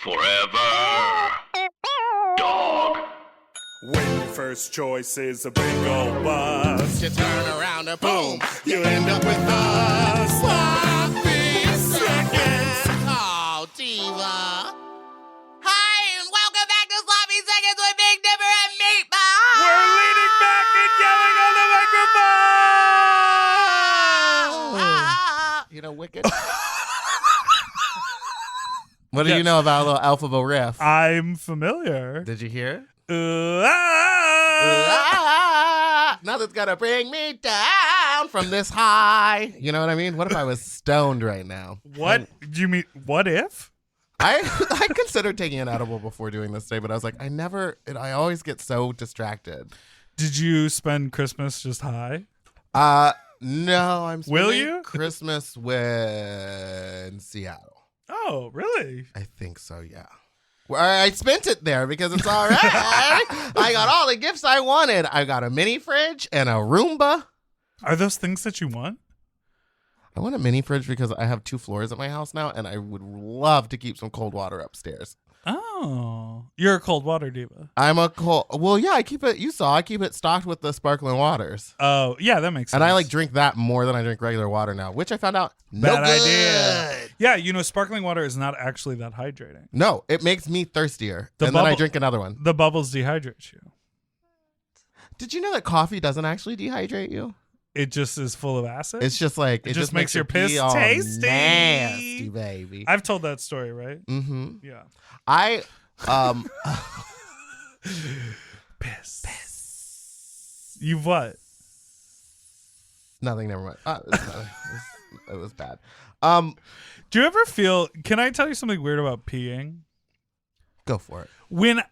Forever. Dog. When your first choice is a big old bus, You turn around and boom, you end up with us. sloppy seconds. Oh, diva. Hi, and welcome back to Sloppy Seconds with Big Dipper and Meatball. We're leaning back and yelling on the microphone. You know, wicked. What do you know about a little alphabet riff? I'm familiar. Did you hear? Nothing's gonna bring me down from this high. You know what I mean? What if I was stoned right now? What do you mean? What if? I considered taking an edible before doing this today, but I was like, I always get so distracted. Did you spend Christmas just high? No, I'm Will spending you? Christmas in Seattle. Oh, really? I think so, yeah. Well, I spent it there because it's all right. I got all the gifts I wanted. I got a mini fridge and a Roomba. Are those things that you want? I want a mini fridge because I have 2 floors at my house now, and I would love to keep some cold water upstairs. Oh, you're a cold water diva. I'm a cold. Well, yeah, I keep it. You saw I keep it stocked with the sparkling waters. Oh, yeah, that makes sense. And I drink that more than I drink regular water now, which I found out Bad no good. idea. Yeah, sparkling water is not actually that hydrating. No, it makes me thirstier, The and then I bubble- drink another one. The bubbles dehydrate you. Did you know that coffee doesn't actually dehydrate you? It just is full of acid. It's just like It just makes your piss pee all tasty. nasty, baby. I've told that story, right? Mm-hmm. Yeah. Piss. You what? Nothing. Never mind. It was bad. Do you ever feel? Can I tell you something weird about peeing? Go for it.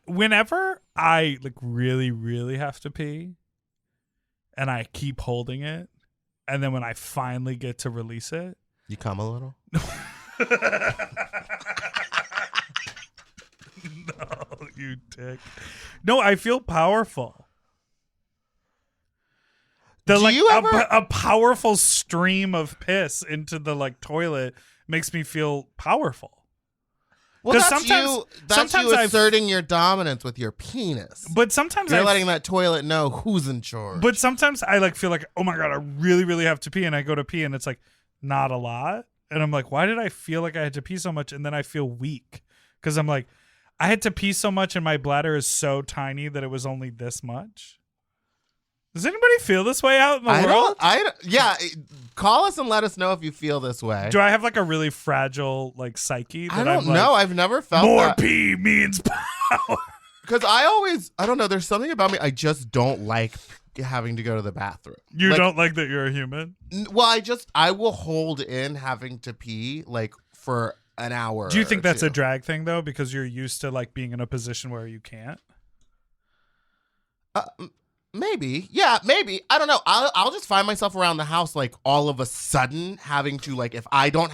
Whenever I really, really have to pee, and I keep holding it, and then when I finally get to release it, You come a little. No, you dick. No, I feel powerful. A powerful stream of piss into the toilet makes me feel powerful. Well, that's sometimes you asserting your dominance with your penis. But sometimes You're letting that toilet know who's in charge. But sometimes I feel like, oh my God, I really, really have to pee, and I go to pee, and it's not a lot, and I'm like, why did I feel like I had to pee so much? And then I feel weak because I'm like, I had to pee so much, and my bladder is so tiny that it was only this much. Does anybody feel this way out in the world? Call us and let us know if you feel this way. Do I have a really fragile psyche? That I don't know. I've never felt more that. pee means power. Because I don't know. There's something about me. I just don't like having to go to the bathroom. You don't like that you're a human? Well, I will hold in having to pee for an hour. Do you think that's two. a drag thing though? Because you're used to being in a position where you can't? Maybe. Yeah, maybe. I don't know. I'll just find myself around the house all of a sudden having to if I don't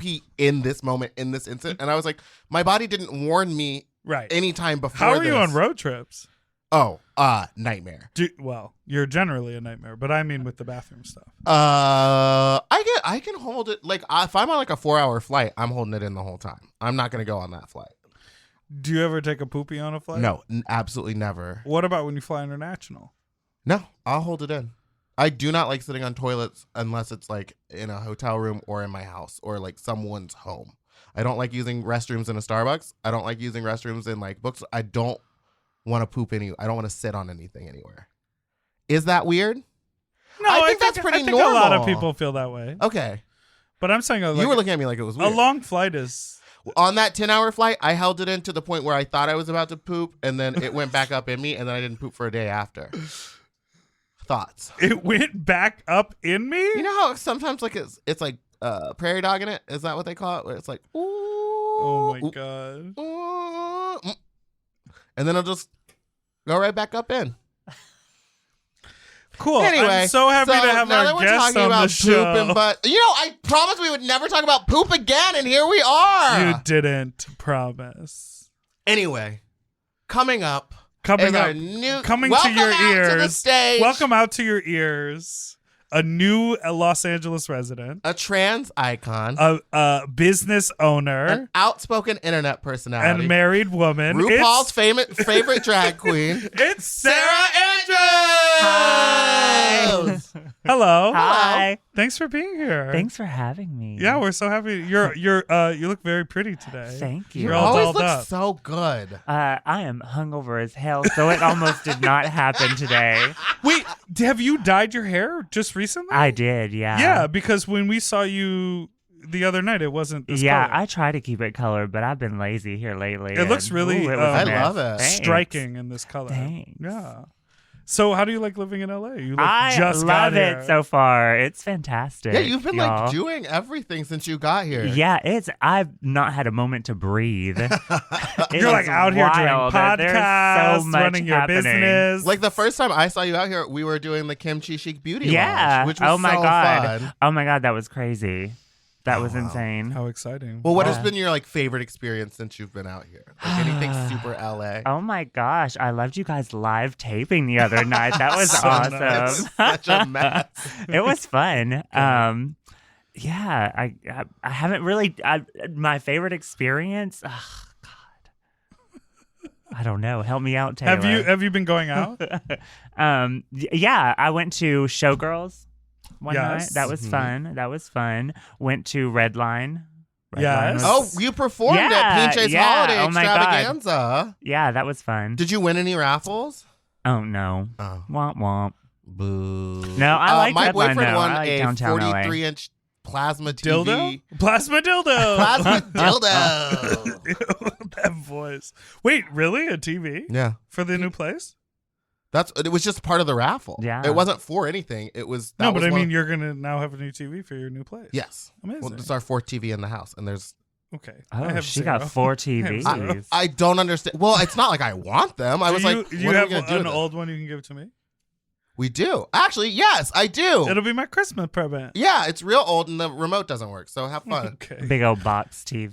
pee in this moment, in this instant. And I was like, my body didn't warn me right anytime before. How are you on road trips? Oh, nightmare. Well, you're generally a nightmare, but I mean with the bathroom stuff. I can hold it if I'm on a 4-hour flight, I'm holding it in the whole time. I'm not gonna go on that flight. Do you ever take a poopy on a flight? No, absolutely never. What about when you fly international? No, I'll hold it in. I do not like sitting on toilets unless it's in a hotel room or in my house or someone's home. I don't like using restrooms in a Starbucks. I don't like using restrooms in books. I don't want to poop I don't want to sit on anything anywhere. Is that weird? No, I think that's pretty normal. A lot of people feel that way. Okay. But I'm saying you were looking at me like it was weird. A long flight is... On that 10-hour flight, I held it in to the point where I thought I was about to poop, and then it went back up in me, and then I didn't poop for a day after. Thoughts? It went back up in me? You know how sometimes it's prairie dog in it? Is that what they call it? Where it's ooh. Oh my God. Ooh, and then it'll just go right back up in. Cool. Anyway, I'm so happy to have our guest on the show. I promised we would never talk about poop again, and here we are. You didn't promise. Anyway, coming up coming to your ears. To the stage. Welcome out to your ears. a new Los Angeles resident, a trans icon, a business owner, an outspoken internet personality, and married woman. RuPaul's favorite drag queen. It's Sara Andrews. Hi. Hello. Hi. Thanks for being here. Thanks for having me. Yeah, we're so happy. You look very pretty today. Thank you. You You're all always dolled look up. so good. I am hungover as hell, so it almost did not happen today. Wait, have you dyed your hair just recently? I did, yeah. Yeah, because when we saw you the other night, it wasn't this Yeah, color. I try to keep it colored, but I've been lazy here lately. It looks and, really, it was I a mess. love it. Thanks. striking in this color. Thanks. Yeah. So how do you like living in LA? You I just got love here. it so far. It's fantastic. Yeah, you've been y'all. like doing everything since you got here. Yeah, I've not had a moment to breathe. You're like out here doing podcasts, There's so much running your happening. business. Like the first time I saw you out here, we were doing the Kimchi Chic Beauty Yeah. Lounge, which was oh my so god. fun. Oh my god, that was crazy. That was wow. insane. How exciting. Well, what has Yeah. been your like favorite experience since you've been out here? Like anything super LA? Oh my gosh, I loved you guys live taping the other night. That was So awesome. nice. Such a mess. It was fun. Yeah, I haven't really my favorite experience. Oh God, I don't know. Help me out, Taylor. Have you been going out? Yeah, I went to Showgirls one night. Yes. That was fun. That was fun. Went to Redline. Yes. Oh, you performed Yeah, at Pinche's yeah. Holiday Oh my God. Extravaganza. Yeah, that was fun. Did you win any raffles? Oh no. Oh, Womp womp. boo. No, I like my Redline, boyfriend though. won I like a downtown LA. 43-inch plasma TV. Dildo? Plasma dildo. Plasma dildo. That voice. Wait, really? A TV? Yeah. For the new place? It was just part of the raffle. Yeah. It wasn't for anything. It was that No, was but I one mean, of- you're going to now have a new TV for your new place. yes. Amazing. Well, it's our fourth TV in the house, and there's Okay. I Oh, have she zero. got 4 have zero. TVs. I don't understand. Well, it's not like I want them. I was do you, like, do what you are have we gonna do? an with it? old one you can give to me? We do. Actually, yes, I do. It'll be my Christmas present. Yeah, it's real old, and the remote doesn't work. So have fun. Okay. Big old box TV.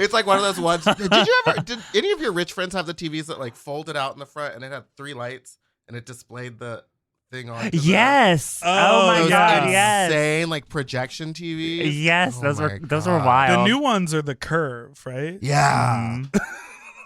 It's like one of those ones. Did any of your rich friends have the TVs that like folded out in the front and it had 3 lights and it displayed the thing on? Yes. Oh, Oh my Those god. Yes. insane like projection TVs. Yes. Oh Those my were God. wild. The new ones are the curve, right? Yeah. Mhm.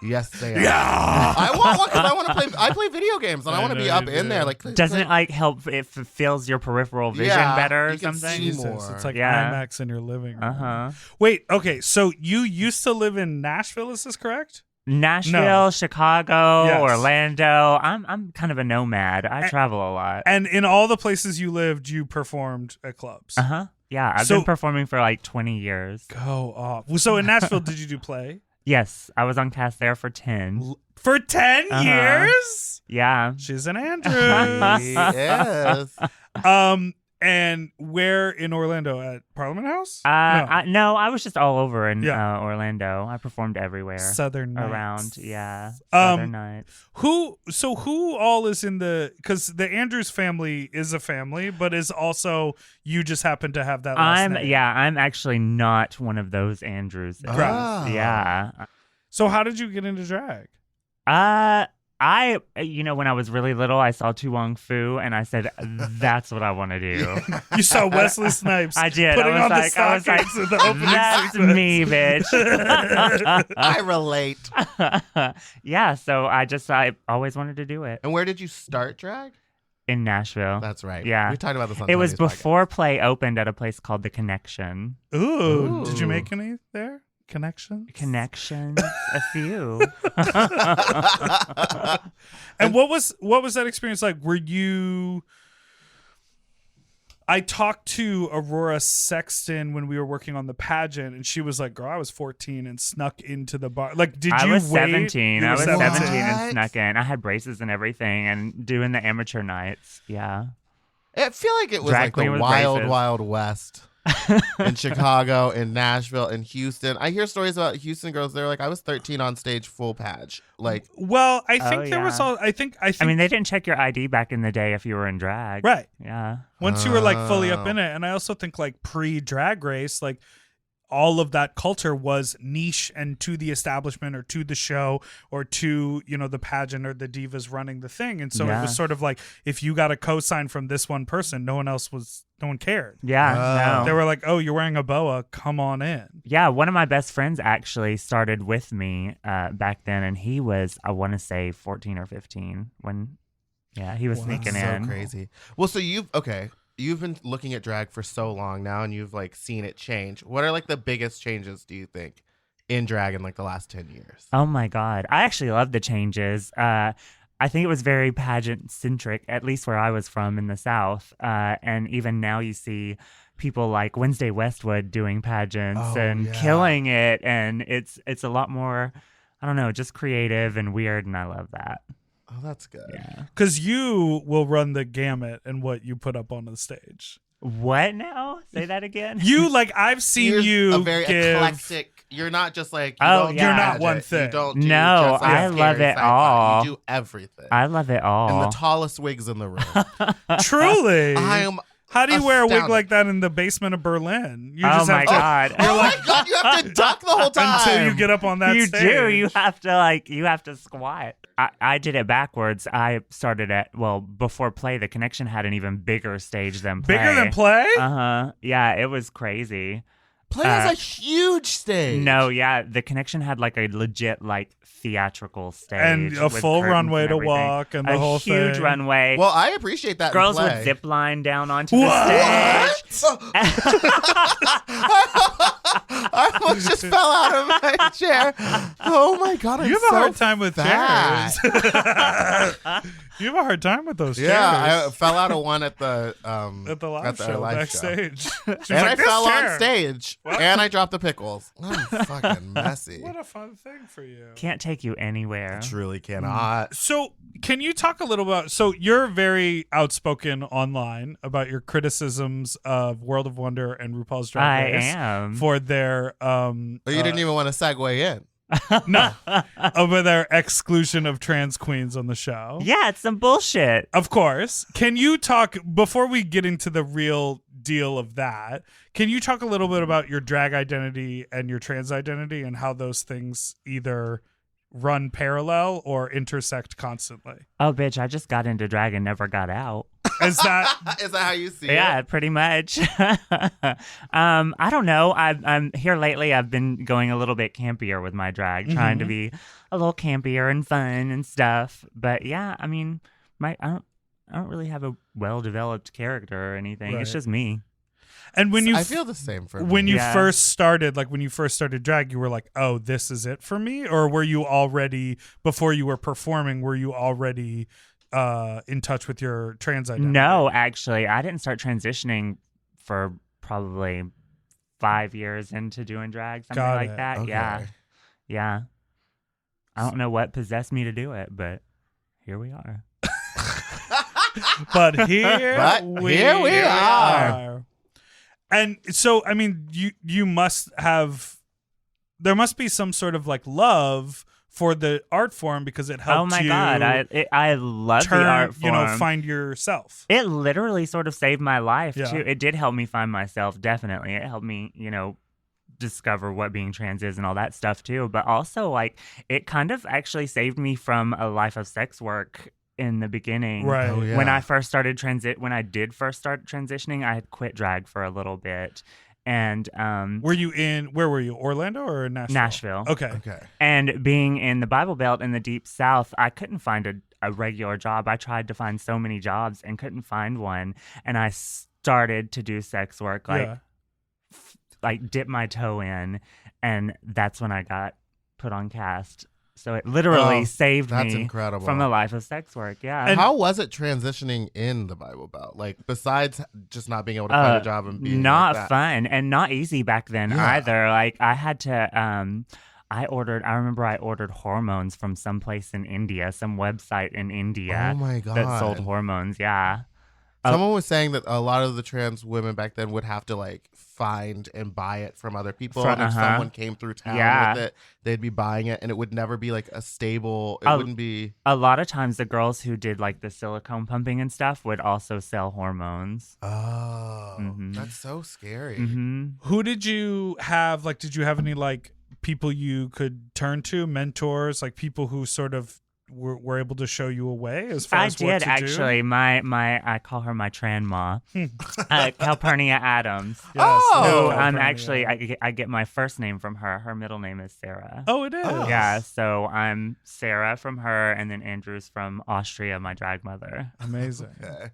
Yes, they are. Yeah. I want one because I want to play. I play video games and I I want to know be up you in do. there. Like, Doesn't it like help if it fills your peripheral vision Yeah, better or you can something? see Jesus, more. it's like Yeah. IMAX in your living room. Uh-huh. Wait, okay, so you used to live in Nashville, is this correct? Nashville, No. Chicago, Yes. Orlando. I'm kind of a nomad. I travel a lot. And in all the places you lived, you performed at clubs. Uh-huh. Yeah, I've So- been performing for like 20 years. Go off. So in Nashville, did you do play? Yes, I was on cast there for 10. For 10 Uh-huh. years? Yeah. She's an Andrews. Yes. And where in Orlando? At Parliament House? No, I was just all over in Yeah. Orlando. I performed everywhere. Southern Nights. Around, yeah. Southern Nights. Who all is in because the Andrews family is a family, but is also, you just happen to have that last name. I'm actually not one of those Andrews. Ah. Yeah. So how did you get into drag? When I was really little, I saw Tu Wong Fu, and I said, "That's what I want to do." You saw Wesley Snipes. I did. Putting I on was like, the stockings in the opening "That's sequence. me, bitch." I relate. Yeah. So I always wanted to do it And where did you start drag? in Nashville. That's right. Yeah. We talked about this on It was Tony's podcast. before Play opened at a place called The Connection. Ooh, did you Ooh. make any there? Connections? Connections, a few. And what was that experience like? Were you? I talked to Aurora Sexton when we were working on the pageant, and she was like, "Girl, I was 14 and snuck into the bar." Like, did I you was wait? 17. You I were was 17. 17 and What? snuck in. I had braces and everything, and doing the amateur nights. Yeah. I feel like it was Drag like the queen with wild, braces. wild west in Chicago, in Nashville, in Houston. I hear stories about Houston girls. They're like, I was 13 on stage, full patch. Like, Well, I Oh, think there was yeah. all. I think. I mean, they didn't check your ID back in the day if you were in drag. right. Yeah. Once you were like fully up Oh. in it, and I also think like pre-Drag Race, like all of that culture was niche and to the establishment or to the show or to, the pageant or the divas running the thing. And so it was sort of like, if you got a cosign from this one person, no one cared. Yeah. They were like, oh, you're wearing a boa, come on in. Yeah, one of my best friends actually started with me back then, and he was, I want to say, 14 or 15 when, he was sneaking in. So crazy. Well, so you've been looking at drag for so long now, and you've like seen it change. What are like the biggest changes, do you think, in drag in like the last 10 years? Oh my God. I actually love the changes. I think it was very pageant centric, at least where I was from in the South. And even now you see people like Wednesday Westwood doing pageants and killing it. And it's a lot more, I don't know, just creative and weird. And I love that. Oh, that's good. Yeah. Because you will run the gamut in what you put up on the stage. What now? Say that again. You, like, I've seen you a very give... eclectic. You're not just like, you're not one thing. You don't do no, just like I love scary it sci-fi. all. You do everything. I love it all. And the tallest wigs in the room. Truly. I am How do you wear a wig astounded. like that in the basement of Berlin? You Oh my God. Oh my God, you have to duck the whole time. Until you get up on that You stage. do. You have to squat. I did it backwards. I started before Play, The Connection had an even bigger stage than Play. Bigger than Play? Uh-huh. Yeah, it was crazy. Play has a huge stage. No, yeah, The Connection had like a legit like theatrical stage. And a with full curtains runway and to everything. walk and the whole A huge thing. runway. Well, I appreciate that. Girls in would Play. zip line down onto the stage. I almost just fell out of my chair. Oh my God, I'm You have a so hard time with fat. chairs. You have a hard time with those chairs. Yeah, I fell out of one at the live show live backstage. She was And like, I "This fell chair." on stage, and I dropped the pickles. I'm fucking messy. What a fun thing for you. Can't take you anywhere. Truly cannot. So, can you talk a little about? So, you're very outspoken online about your criticisms of World of Wonder and RuPaul's Drag Race. I am. For their Oh, you didn't even want to segue in. no over their exclusion of trans queens on the show. Yeah, it's some bullshit. Of course. Can you talk, before we get into the real deal of that, can you talk a little bit about your drag identity and your trans identity and how those things either run parallel or intersect constantly? Oh, bitch, I just got into drag and never got out. Is that Is that how you see Yeah, it? pretty much. I don't know. I'm here lately. I've been going a little bit campier with my drag, trying to be a little campier and fun and stuff. But yeah, I mean, I don't really have a well-developed character or anything. It's Right. just me. and when you I feel the same for when me. you Yeah. first started, like when you first started drag, you were like, oh, this is it for me? Or were you already, before you were performing, were you already in touch with your trans identity? No, actually, I didn't start transitioning for probably 5 years into doing drag, something Got like it. that. Okay. Yeah. I don't know what possessed me to do it, but here we are. But here we are. And so, I mean, you must have, there must be some sort of like love for the art form because it helped Oh my you God, I love turn, the art form. find yourself. It literally sort of saved my life Yeah. too. It did help me find myself, definitely. It helped me, discover what being trans is and all that stuff too. But also, like, it kind of actually saved me from a life of sex work in the beginning. Right. Oh, yeah. When I first started when I did first start transitioning, I had quit drag for a little bit. And Where were you? Orlando or Nashville? Nashville. Okay. Okay. And being in the Bible Belt in the Deep South, I couldn't find a regular job. I tried to find so many jobs and couldn't find one. And I started to do sex work, like dip my toe in. And that's when I got put on cast. So it literally saved That's me incredible. from a life of sex work. Yeah. And- How was it transitioning in the Bible Belt? Like, besides just not being able to find a job and being not like that. fun and not easy back then Yeah. either. Like, I had to I remember I ordered hormones from someplace in India, some website in India Oh my God. that sold hormones. Yeah. Someone was saying that a lot of the trans women back then would have to like find and buy it from other people. And if someone came through town with it, they'd be buying it, and it would never be like a stable. It wouldn't be. A lot of times, the girls who did like the silicone pumping and stuff would also sell hormones. Oh, that's so scary. Who did you have? Like, did you have any like people you could turn to, mentors, like people who sort of were able to show you a way as far as what to do? Actually. My I call her my tran ma, Calpurnia Adams. Yes, So Calpurnia. I get my first name from her. Her middle name is Sarah. Oh, it is. Yeah, so I'm Sarah from her, and then Andrews from Austria, my drag mother. Amazing. Okay.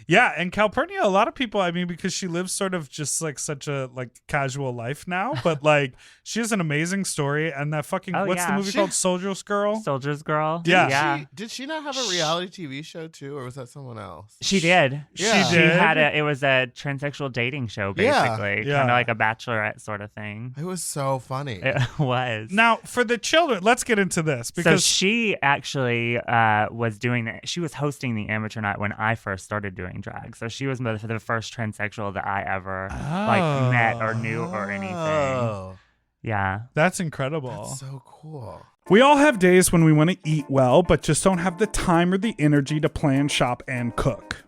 Yeah, and Calpurnia, a lot of people, I mean, because she lives sort of just like such a like casual life now, but like she has an amazing story. And that fucking what's the movie called? Soldier's Girl? Soldier's Girl. Yeah. Did she not have a reality TV show too, or was that someone else? She did. Yeah. She had it was a transsexual dating show, basically. Yeah. Kind of like a bachelorette sort of thing. It was so funny. It was. Now, for the children, let's get into this So because she actually was doing that. She was hosting the amateur night when I first started doing drag. So she was the first transsexual that I ever like met or knew or anything. Oh, Yeah. that's incredible. that's so cool. We all have days when we want to eat well, but just don't have the time or the energy to plan, shop, and cook.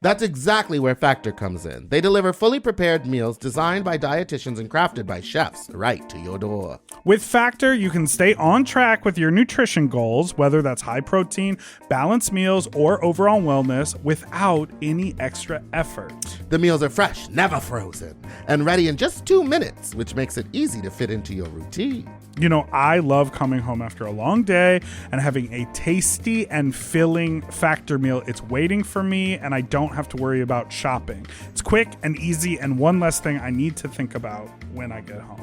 That's exactly where Factor comes in. They deliver fully prepared meals designed by dietitians and crafted by chefs right to your door. With Factor, you can stay on track with your nutrition goals, whether that's high protein, balanced meals, or overall wellness, without any extra effort. The meals are fresh, never frozen, and ready in just 2 minutes, which makes it easy to fit into your routine. You know, I love coming home after a long day and having a tasty and filling Factor meal. It's waiting for me, and I don't have to worry about shopping. It's quick and easy, and one less thing I need to think about when I get home.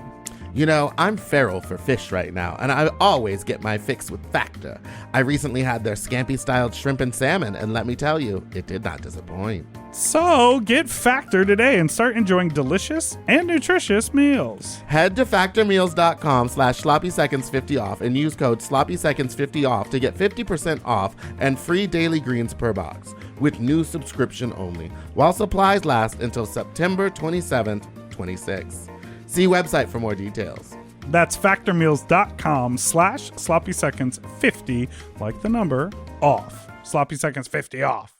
You know, I'm feral for fish right now, and I always get my fix with Factor. I recently had their scampi-styled shrimp and salmon, and let me tell you, it did not disappoint. So get Factor today and start enjoying delicious and nutritious meals. Head to factormeals.com/sloppyseconds50 off and use code sloppyseconds50 off to get 50% off and free daily greens per box with new subscription only, while supplies last until September 27th, 26. See website for more details. That's factormeals.com/sloppyseconds50, like the number, off. Sloppy Seconds 50 off.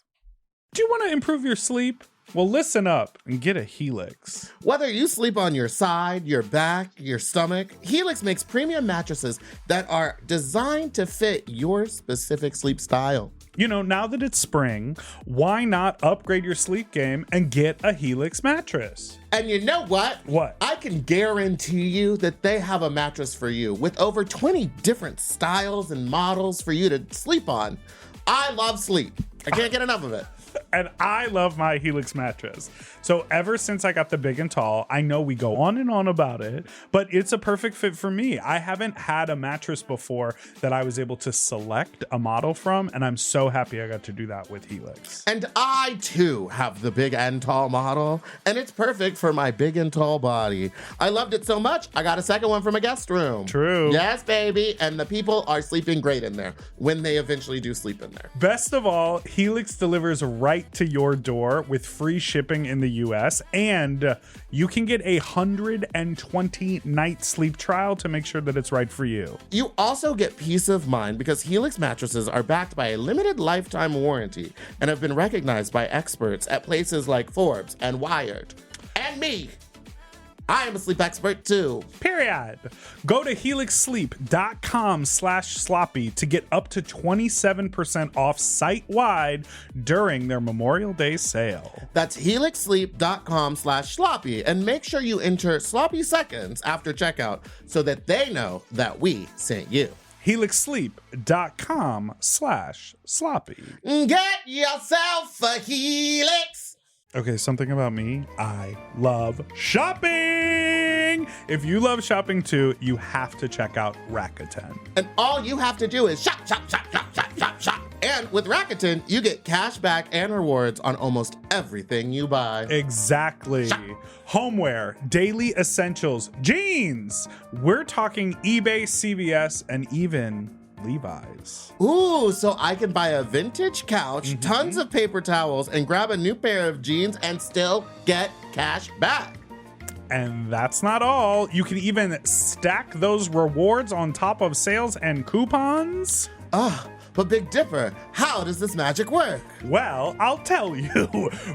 Do you want to improve your sleep? Well, listen up and get a Helix. Whether you sleep on your side, your back, your stomach, Helix makes premium mattresses that are designed to fit your specific sleep style. You know, now that it's spring, why not upgrade your sleep game and get a Helix mattress? And you know what? What? I can guarantee you that they have a mattress for you with over 20 different styles and models for you to sleep on. I love sleep. I can't get enough of it. And I love my Helix mattress. So ever since I got the big and tall, I know we go on and on about it, but it's a perfect fit for me. I haven't had a mattress before that I was able to select a model from, and I'm so happy I got to do that with Helix. And I, too, have the big and tall model, and it's perfect for my big and tall body. I loved it so much, I got a second one from a guest room. True. Yes, baby. And the people are sleeping great in there when they eventually do sleep in there. Best of all, Helix delivers right to your door with free shipping in the US, and you can get a 120-night sleep trial to make sure that it's right for you. You also get peace of mind because Helix mattresses are backed by a limited lifetime warranty and have been recognized by experts at places like Forbes and Wired. And me. I am a sleep expert too. Period. Go to helixsleep.com/sloppy to get up to 27% off site-wide during their Memorial Day sale. That's helixsleep.com/sloppy and make sure you enter sloppy seconds after checkout so that they know that we sent you. helixsleep.com/sloppy. Get yourself a Helix. Okay, something about me. I love shopping. If you love shopping too, you have to check out Rakuten. And all you have to do is shop, shop, shop, shop, shop, shop, shop. And with Rakuten, you get cash back and rewards on almost everything you buy. Exactly. Homeware, daily essentials, jeans. We're talking eBay, CVS, and even Levi's. Ooh, so I can buy a vintage couch, tons of paper towels, and grab a new pair of jeans and still get cash back. And that's not all. You can even stack those rewards on top of sales and coupons. But Big Dipper, how does this magic work? Well, I'll tell you.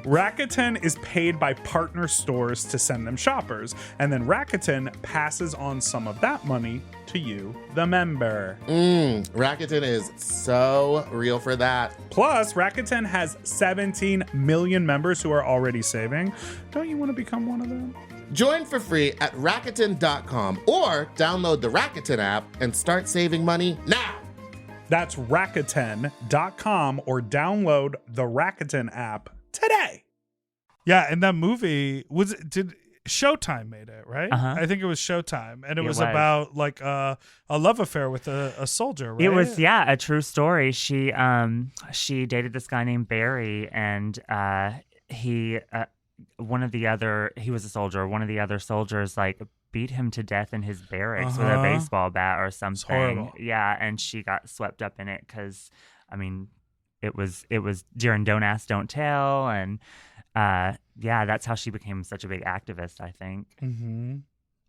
Rakuten is paid by partner stores to send them shoppers, and then Rakuten passes on some of that money to you, the member. Rakuten is so real for that. Plus, Rakuten has 17 million members who are already saving. Don't you want to become one of them? Join for free at Rakuten.com or download the Rakuten app and start saving money now. That's Rakuten.com or download the Rakuten app today. Yeah, and that movie did Showtime made it, right? Uh-huh. I think it was Showtime, and it was was. about like a love affair with a soldier, right? It was, yeah, a true story. She dated this guy named Barry, and he was a soldier. One of the other soldiers like beat him to death in his barracks with a baseball bat or something. horrible. Yeah, and she got swept up in it because, I mean, it was during Don't Ask, Don't Tell, and yeah, that's how she became such a big activist. I think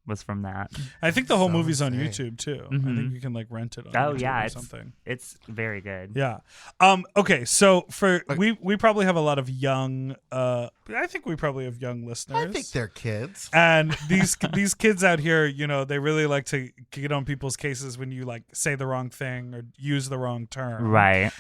was from that. I think the whole So movie's on insane. YouTube too. I think you can like rent it on Oh YouTube yeah, or it's something. it's very good. Yeah. Okay, so we probably have a lot of young I think we probably have young listeners. I think they're kids. And these kids out here, you know, they really like to get on people's cases when you like say the wrong thing or use the wrong term. Right.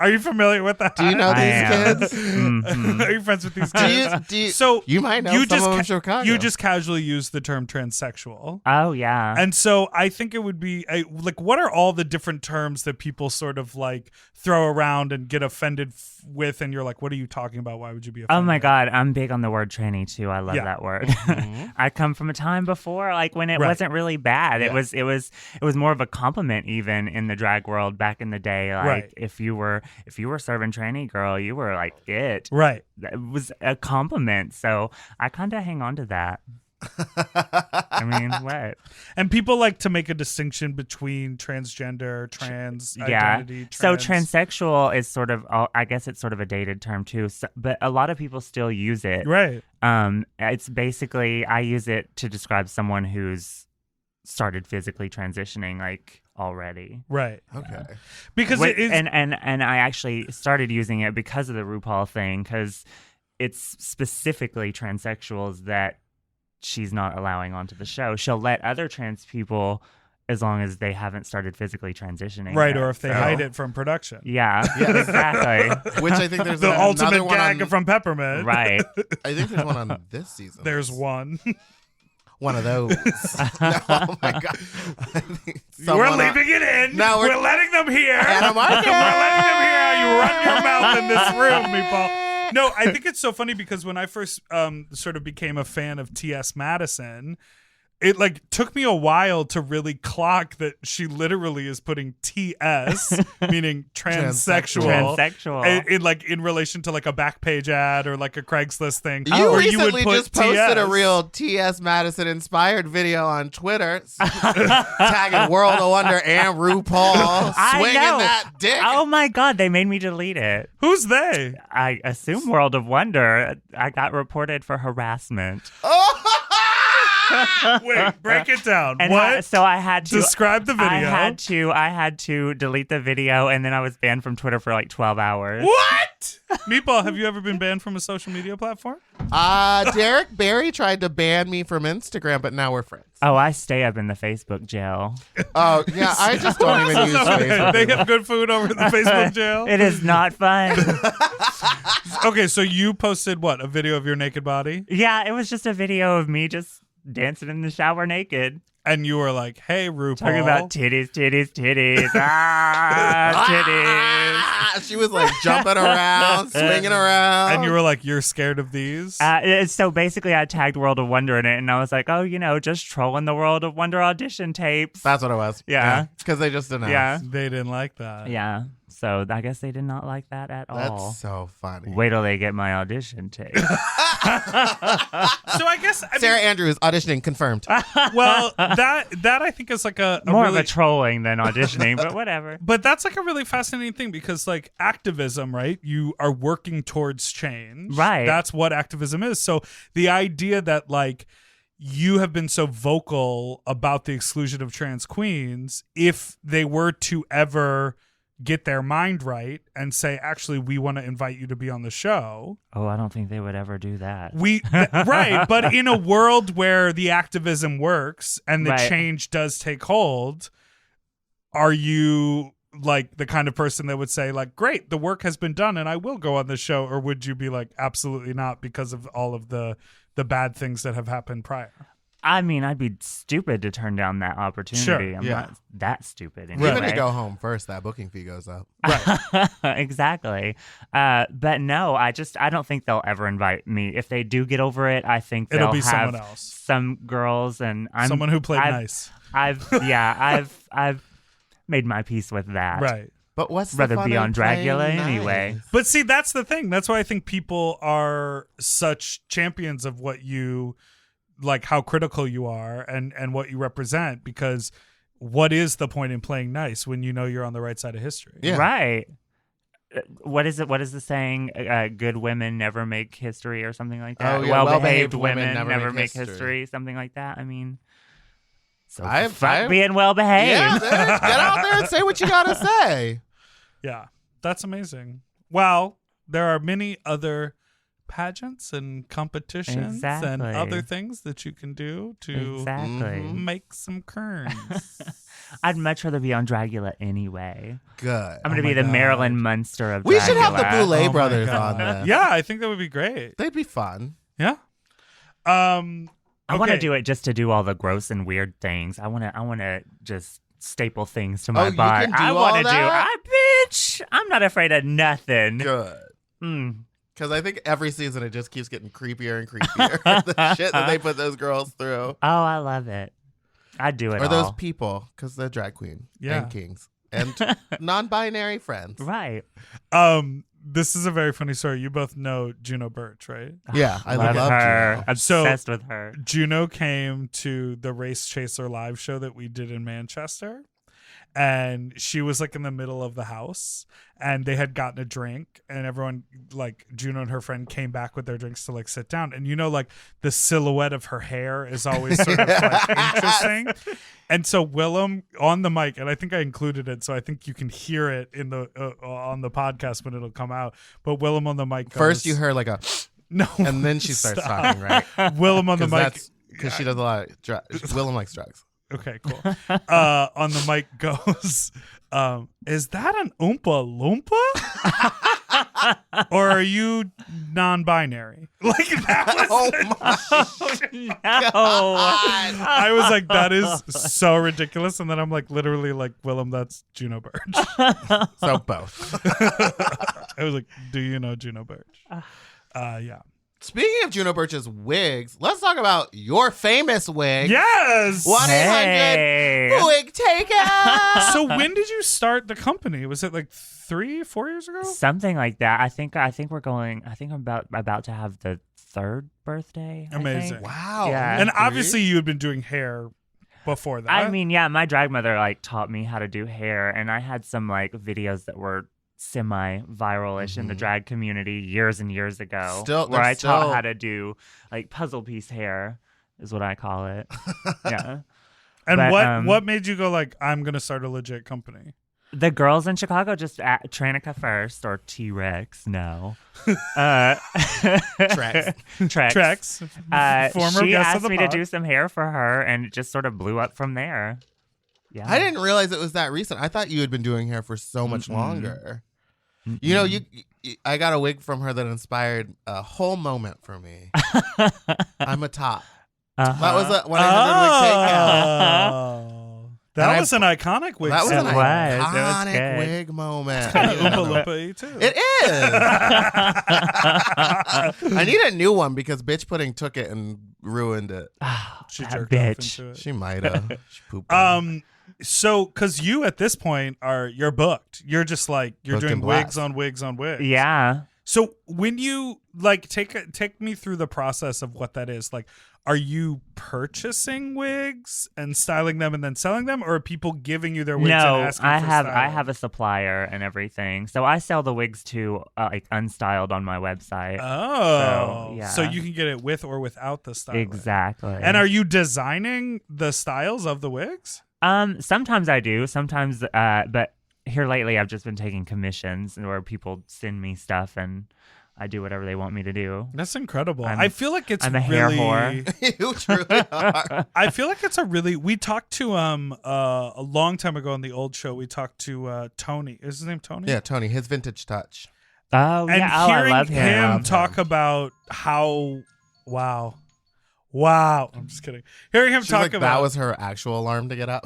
Are you familiar with that? Do you know I am. these kids? Mhm. Are you friends with these kids? Do you, So you might know you some just of them ca- in Chicago. You just casually use the term transsexual. Oh yeah. And so I think it would be like, what are all the different terms that people sort of like throw around and get offended with? And you're like, what are you talking about? Why would you be offended? Oh my God, I'm big on the word tranny too. I love Yeah. that word. I come from a time before, like when it Right. wasn't really bad. Yeah. It was more of a compliment even in the drag world back in the day. Like Right. if you were serving tranny girl, you were like it. Right. It was a compliment. So I kind of hang on to that. I mean, what? And people like to make a distinction between transgender, trans Yeah. identity. So transsexual is sort of, I guess it's sort of a dated term too. So, but a lot of people still use it. Right. It's basically, I use it to describe someone who's started physically transitioning like already. Right. Okay. Because Wait, it is. and I actually started using it because of the RuPaul thing, because it's specifically transsexuals that she's not allowing onto the show. She'll let other trans people as long as they haven't started physically transitioning. right. yet. Or if they So- hide it from production. Yeah, exactly. Which I think there's The another ultimate one gag on, from Peppermint. Right. I think there's one on this season. There's one. one of those. No, oh my god. I think We're someone on- leaving it in. No, we're- we're letting them hear. Anna Marcus. We're letting them hear how you run your mouth in this room, Meatball. No, I think it's so funny because when I first sort of became a fan of T.S. Madison, it like took me a while to really clock that she literally is putting T.S. meaning transsexual. Transsexual. In like in relation to like a Backpage ad or like a Craigslist thing. You where recently put just posted TS. a real T.S. Madison inspired video on Twitter, tagging World of Wonder and RuPaul I swinging know. that dick. Oh my God, they made me delete it. Who's they? I assume World of Wonder. I got reported for harassment. Wait, break it down. And What? so I had to Describe the video. I had to delete the video, and then I was banned from Twitter for like 12 hours. What? Meatball, have you ever been banned from a social media platform? Derek Barry tried to ban me from Instagram, but now we're friends. Oh, I stay up in the Facebook jail. Oh, yeah, I just don't even use Facebook. They have good food over in the Facebook jail. It is not fun. Okay, so you posted what? A video of your naked body? Yeah, it was just a video of me just dancing in the shower naked. And you were like, hey, RuPaul. Talking about titties, titties, titties. Titties. She was like jumping around, swinging around. And you were like, you're scared of these? So basically, I tagged World of Wonder in it, and I was like, oh, just trolling the World of Wonder audition tapes. That's what it was. Yeah. Because they just didn't. Yeah. They didn't like that. Yeah. So I guess they did not like that at all. That's so funny. Wait till they get my audition tape. I guess Sara Andrews auditioning confirmed. well, that I think is like a More really, of a trolling than auditioning, but whatever. but that's like a really fascinating thing because like activism, right? You are working towards change. Right. That's what activism is. So the idea that like you have been so vocal about the exclusion of trans queens, if they were to ever get their mind right and say, actually, we want to invite you to be on the show. Oh, I don't think they would ever do that. Right. But in a world where the activism works and the Right. change does take hold, are you like the kind of person that would say like, great, the work has been done and I will go on the show? Or would you be like, absolutely not because of all of the bad things that have happened prior? I mean, I'd be stupid to turn down that opportunity. Sure, I'm yeah. not that stupid anyway. Even to go home first, that booking fee goes up. Exactly. But no, I don't think they'll ever invite me. If they do get over it, I think It'll they'll be have someone else. some girls, and Someone who played I've, nice. I've made my peace with that. Right. But what's the Rather fun be in on Dragula playing anyway. nice? But see, that's the thing. That's why I think people are such champions of what you like, how critical you are and what you represent, because what is the point in playing nice when you know you're on the right side of history? Yeah. Right. What is it? What is the saying? Good women never make history, or something like that. Oh, yeah. Well-behaved women never make history. Something like that. I mean, so fuck being well-behaved. Yeah, man, get out there and say what you gotta say. Yeah. That's amazing. Well, there are many other pageants and competitions and Exactly. other things that you can do to Exactly. Mhm. make some kerns. I'd much rather be on Dragula anyway. Good. I'm going to Oh be my the God. Marilyn Munster of We should have the Dragula. Boulay Oh my brothers God. on this. Yeah, I think that would be great. They'd be fun. Yeah. I want to Okay. do it just to do all the gross and weird things. I want to just staple things to Oh, my you butt. can do I all want to do. that? Bitch, I'm not afraid of nothing. Good. Mm. Because I think every season it just keeps getting creepier and creepier. The shit that they put those girls through. Oh, I love it. I'd do it Or those all. people, because they're drag queen Yeah. and kings. And non-binary friends. Right. This is a very funny story. You both know Juno Birch, right? Yeah, I love love her. Juno. Obsessed with her. Juno came to the Race Chaser live show that we did in Manchester. And she was like in the middle of the house and they had gotten a drink and everyone, like Juno and her friend, came back with their drinks to like sit down. And you know, like the silhouette of her hair is always sort of like interesting. And so Willem on the mic, and I think I included it, so I think you can hear it in the on the podcast when it'll come out. But Willem on the mic goes, First you heard like a, no, and then she starts stop. talking, right? Willem on the mic. Because she does a lot of drugs. Willem likes drugs. Okay, cool. On the mic goes, is that an Oompa Loompa? Or are you non-binary? Like that was Oh, I was like, that is so ridiculous. And then I'm like, literally like, Willem, that's Juno Birch. So both. I was like, do you know Juno Birch? Yeah. Speaking of Juno Birch's wigs, let's talk about your famous wig. Yes. 1-800 hey. wig takeout. So when did you start the company? Was it like 3-4 years ago? Something like that. I think we're going. I think I'm about to have the 3rd birthday. I Amazing. think. Wow. Yeah. And obviously you had been doing hair before that. I mean, yeah, my drag mother like taught me how to do hair, and I had some like videos that were semi-viral-ish in the drag community years and years ago, where I taught how to do like puzzle piece hair, is what I call it. Yeah. And But, what made you go like, I'm gonna start a legit company? The girls in Chicago just at Tranica First, or T-Rex, no. Trex. Trex. Former She guest asked of the me pod. to do some hair for her, and it just sort of blew up from there. Yeah. I didn't realize it was that recent. I thought you had been doing hair for so much longer. You know, I got a wig from her that inspired a whole moment for me. I'm a top. Uh-huh. That was a 1-800 wig takeout. That And was an iconic wig. That was It an set. was. It was iconic good. wig moment. Oompa Loompa too. It is. I need a new one because bitch pudding took it and ruined it. She That jerked off bitch. into it. She might have. She pooped. on it. So because you at this point you're booked. You're just like you're Booked doing and wigs blast. on wigs on wigs. Yeah. So when you like take me through the process of what that is, like, are you purchasing wigs and styling them and then selling them, or are people giving you their wigs and No, asking I for have styling? a supplier and everything. So I sell the wigs too, like unstyled on my website. Oh, yeah. so you can get it with or without the styling. Exactly. And are you designing the styles of the wigs? Sometimes I do. Sometimes, but here lately I've just been taking commissions where people send me stuff and I do whatever they want me to do. That's incredible. I'm- I feel like it's I'm a really, hair whore. You truly are. I feel like it's a really. We talked to a long time ago on the old show. We talked to Tony. Is his name Tony? Yeah, Tony, his vintage touch. Oh And yeah, I hearing love him. Love talk him. about how, wow. I'm just kidding. Hearing him She's talk like, about that was her actual alarm to get up.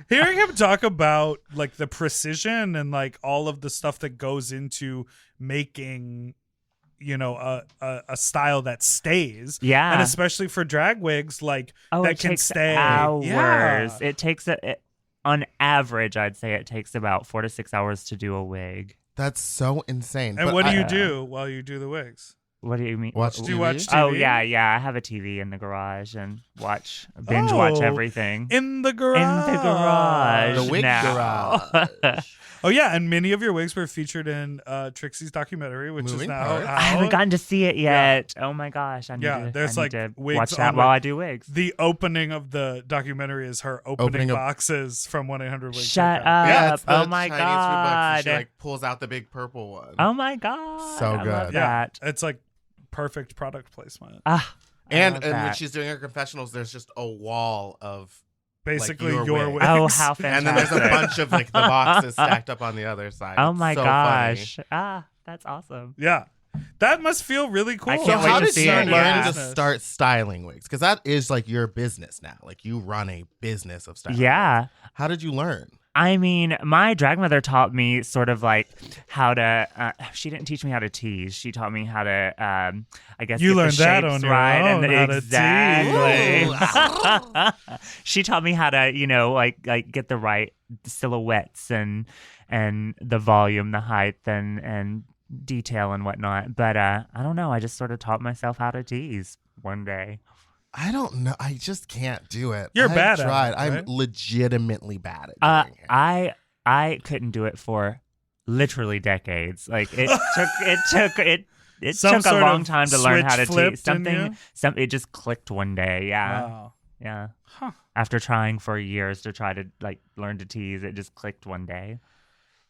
hearing him talk about like the precision and like all of the stuff that goes into making, you know, a style that stays. Yeah. And especially for drag wigs, like Oh, that it can takes stay hours. Yeah. It takes on average, I'd say it takes about 4 to 6 hours to do a wig. That's so insane. And But what do I- you do while you do the wigs? What do you mean? Watch Do you TV? watch Oh TV? yeah. I have a TV in the garage and binge watch Oh, everything In the garage. in the garage. The wig now. garage. Oh yeah, and many of your wigs were featured in Trixie's documentary, which Moving is now parts. out. I haven't gotten to see it yet. Oh my gosh! I need Yeah, to, there's, I like, need to wigs watch on that the- while I do wigs. The opening of the documentary is her opening Opening of- boxes from 1-800 Wigs. Shut Takeout. up! Yeah, it's the Oh my Chinese food box, and she god! like pulls out the big purple one. Oh my god! So I love good. Yeah, that. it's like perfect product placement. Ah, I and love when that. she's doing her confessionals, there's just a wall of, Basically, your your wig. wigs. Oh, how fantastic! and then there's a bunch of like the boxes stacked up on the other side. Oh It's my so gosh! funny. Ah, that's awesome. Yeah, that must feel really cool. I So can't wait how to did see you it, learn yeah. to start styling wigs? Because that is like your business now. Like you run a business of styling. Yeah. wigs. How did you learn? I mean, my drag mother taught me sort of like how to. She didn't teach me how to tease. She taught me how to, I guess, You get learned the that shapes on your right. own, And how to exactly. She taught me how to, like get the right silhouettes and the volume, the height, and detail and whatnot. But I don't know. I just sort of taught myself how to tease one day. I don't know. I just can't do it. You're I've bad at tried. it, I'm right? legitimately bad at doing it. I couldn't do it for literally decades. Like it took Some a sort long of time to learn how to switch flipped tease in something. you? It just clicked one day. Yeah, Wow. yeah. Huh. After trying for years to try to like learn to tease, it just clicked one day.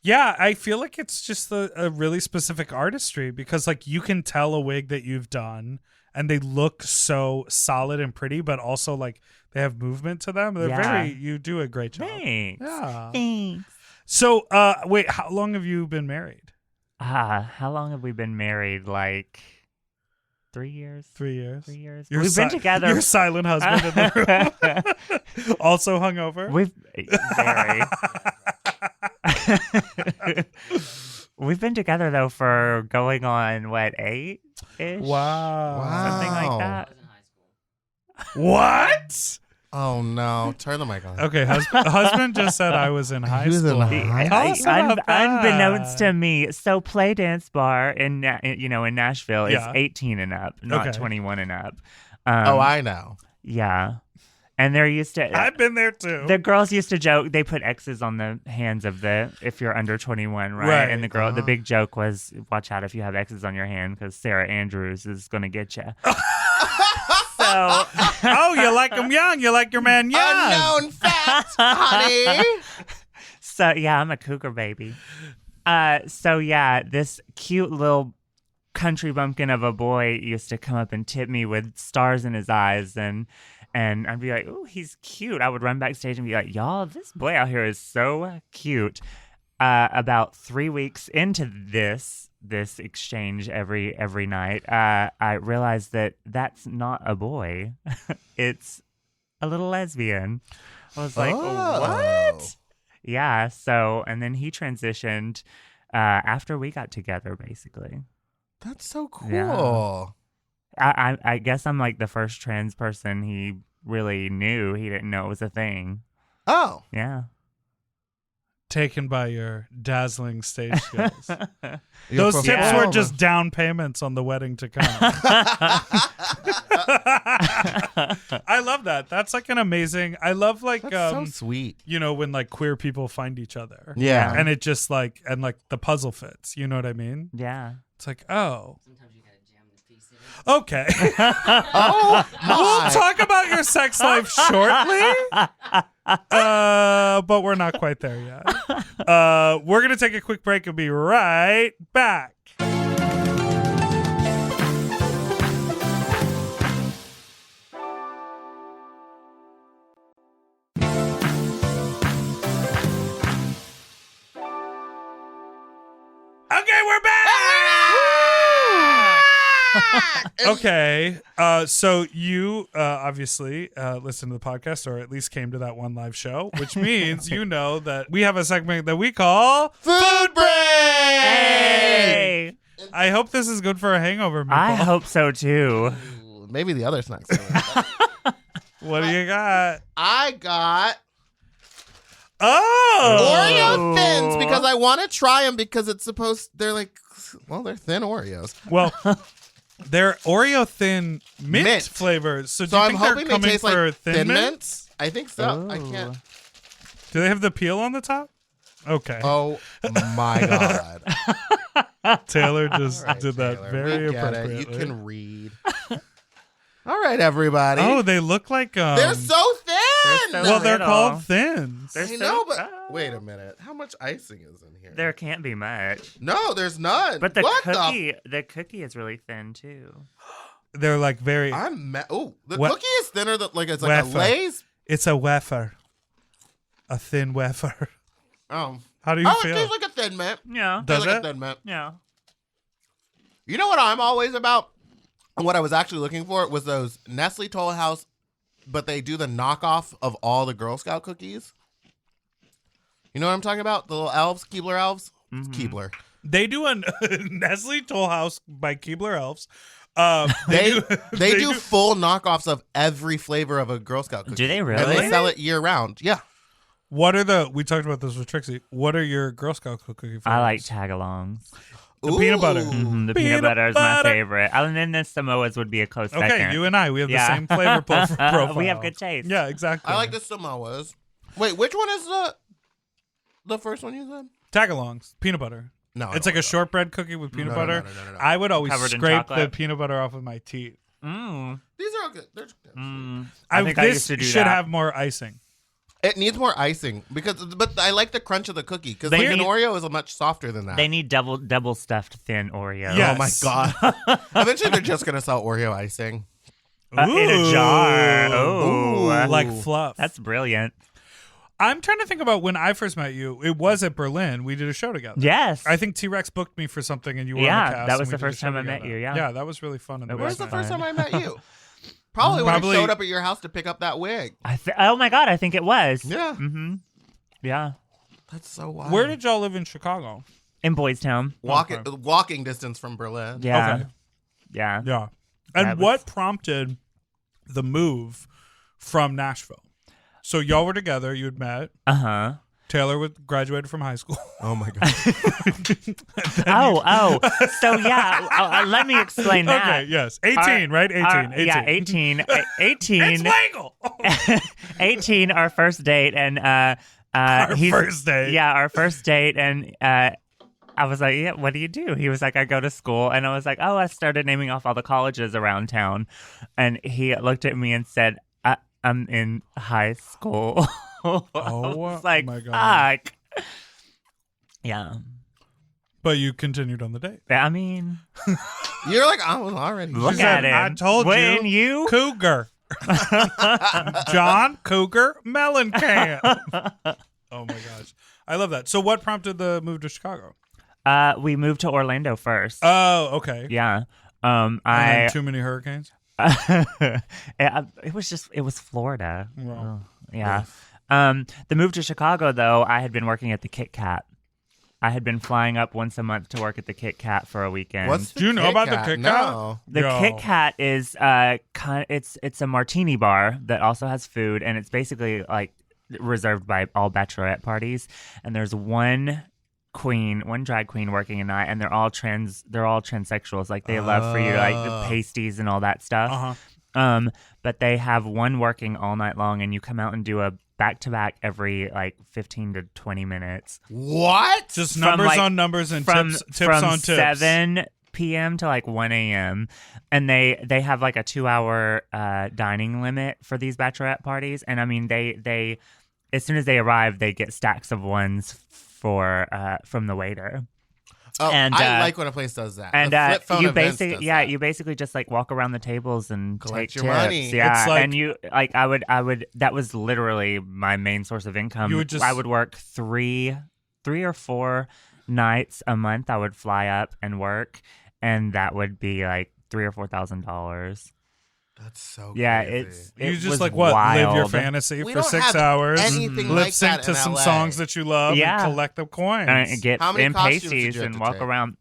Yeah, I feel like it's just a really specific artistry because like you can tell a wig that you've done and they look so solid and pretty, but also like they have movement to them. They're Yeah. you do a great job. Thanks. Yeah. Thanks. So, wait, how long have you been married? How long have we been married? Like 3 years. 3 years. 3 years. Your We've been together. Your silent husband in the room. Also hungover. We've very. We've been together though for going on what 8-ish? Wow. Something like Wow. that. What? Oh no! Turn the mic on. Okay, husband just said I was in high He was in school. high Tell us about that. Unbeknownst to me, so Play Dance Bar in Nashville Yeah. is 18 and up, not Okay. 21 and up. Oh, I know. Yeah, and they're used to. I've been there too. The girls used to joke. They put X's on the hands of if you're under 21, right? Right. And the big joke was, watch out if you have X's on your hand because Sara Andrews is gonna get you. So. Oh, you like him young. You like your man young. Unknown fact, honey. So yeah, I'm a cougar baby. So yeah, this cute little country bumpkin of a boy used to come up and tip me with stars in his eyes, and I'd be like, "Ooh, he's cute." I would run backstage and be like, "Y'all, this boy out here is so cute." About 3 weeks into this exchange every night, I realized that that's not a boy; it's a little lesbian. I was like, Oh. "What?" Yeah. So, and then he transitioned after we got together, basically. That's so cool. Yeah. I guess I'm like the first trans person he really knew. He didn't know it was a thing. Oh, Yeah. taken by your dazzling stage skills. You're Those tips performer. were just down payments on the wedding to come. I love that. That's like an amazing. I love like That's so sweet. you know, when like queer people find each other. Yeah. And it just like and like the puzzle fits. You know what I mean? Yeah. It's like, oh, Sometimes you gotta jam the piece in. okay. Oh We'll my. talk about your sex life shortly. But we're not quite there yet. We're gonna take a quick break and be right back. Okay, we're back. Okay, so you obviously listened to the podcast, or at least came to that one live show, which means you know that we have a segment that we call Food break. Hey. I hope this is good for a hangover. I Meatball. hope so too. Ooh, maybe the other snacks. What do you got? I got Oh, Oreo thins because I want to try them because it's supposed. They're like, well, they're thin Oreos. well, they're Oreo thin mint, Mint. flavors. So, do So you I'm think they're hoping they coming taste for like thin Thin mints? Mints. I think so. I can't. Do they have the peel on the top? Okay. Oh my god. Taylor just All right, did that Taylor, very we get it. appropriately. You can read. All right, everybody. Oh, they look like they're so thin. so well, they're little. called thins. They're I so- know, but oh. wait a minute. How much icing is in here? There can't be much. No, there's none. But the what the cookie is really thin too. They're like very. Oh, the Wa- cookie is thinner than like it's like Wafer. a Lay's. It's a wafer, a thin wafer. Oh, How do you it feel? tastes like a Thin Mint. Yeah. Does Tastes like it? a Thin Mint. Yeah. You know what I'm always about? And what I was actually looking for was those Nestle Toll House, but they do the knockoff of all the Girl Scout cookies. You know what I'm talking about? The little elves, Keebler elves? It's Keebler. They do a Nestle Toll House by Keebler Elves. They do full knockoffs of every flavor of a Girl Scout cookie. Do they And really? they sell it year round. Yeah. What are the? We talked about this with Trixie. What are your Girl Scout cookie flavors? I like tag-alongs. The peanut butter. Ooh. The Peanut peanut butter is my butter. favorite. And then the Samoas would be a close Okay, second. you and I, we have Yeah. the same flavor profile. We have good taste. Yeah, exactly. I like the Samoas. Wait, which one is the first one you said? Tagalongs, peanut butter. No. It's like a shortbread cookie with peanut No, no, butter. no. I would always Covered in scrape the chocolate. peanut butter off with my teeth. Mm. These are all good. They're good. I think I this used to do should that. have more icing. It needs more icing but I like the crunch of the cookie because They like an need- Oreo is much softer than that. They need double stuffed thin Oreos. Yeah. Oh my Yes. god! Eventually, they're just gonna sell Oreo icing. In a jar. Ooh. Oh, Like fluff. that's brilliant. I'm trying to think about when I first met you. It was at Berlin. We did a show together. Yes. I think T-Rex booked me for something and you were Yeah, on the cast. that and was we the did a first show time I met together. you, yeah. Yeah, that was really fun. And It Where's was the first fun. time I met you? Probably when I Probably- showed up at your house to pick up that wig. Oh my god, I think it was. Yeah, Mm-hmm. Yeah. that's so wild. Where did y'all live in Chicago? In Boys Town. walking distance from Berlin? Yeah. Okay. Yeah. Yeah. And That what was- prompted the move from Nashville? So y'all were together. You had met. Uh-huh. Taylor graduated from high school. Oh my god! Oh. So yeah, let me explain that. Okay, yes. 18, right? 18. Yeah, 18. 18. It's legal. 18, our first date, and Our first date. Yeah, our first date, and I was like, yeah, what do you do? He was like, I go to school, and I was like, oh, I started naming off all the colleges around town, and he looked at me and said, I'm in high school. I was like, my God. fuck. Yeah. But you continued on the date. I mean, You're like I was already. look She at said, him. I told when you. Cougar. John Cougar Melon Can. Oh my gosh. I love that. So what prompted the move to Chicago? We moved to Orlando first. Oh, okay. Yeah. And then too many hurricanes? It was Florida. Well, Yeah. The move to Chicago, though, I had been working at the Kit Kat. I had been flying up once a month to work at the Kit Kat for a weekend. What's the Do you know Kit about the Kat? Kit Kat? No. The Yo. Kit Kat is it's a martini bar that also has food, and it's basically like reserved by all bachelorette parties, and there's one drag queen working a night, and they're all transsexuals. Like they love for you to like the pasties and all that stuff. But they have one working all night long, and you come out and do a back-to-back every like 15 to 20 minutes. What? Just numbers on numbers and tips on tips. 7 p.m. to like 1 a.m. And they have like a 2-hour dining limit for these bachelorette parties. And I mean, they as soon as they arrive, they get stacks of ones from the waiter. Oh, and I like when a place does that. And the flip phone you events basically, does yeah, that. you basically just like walk around the tables and Collect take your tips. money. Yeah, It's like- and you like I would. That was literally my main source of income. I would work three or 4 nights a month. I would fly up and work, and that would be like $3,000 or $4,000. That's so Yeah, crazy. it You was just like wild. live your fantasy We for don't 6 have hours, anything lip like sync that to in some LA. songs that you love, Yeah. and collect the coins. And get How many in costumes did pasties you have and to walk take? around.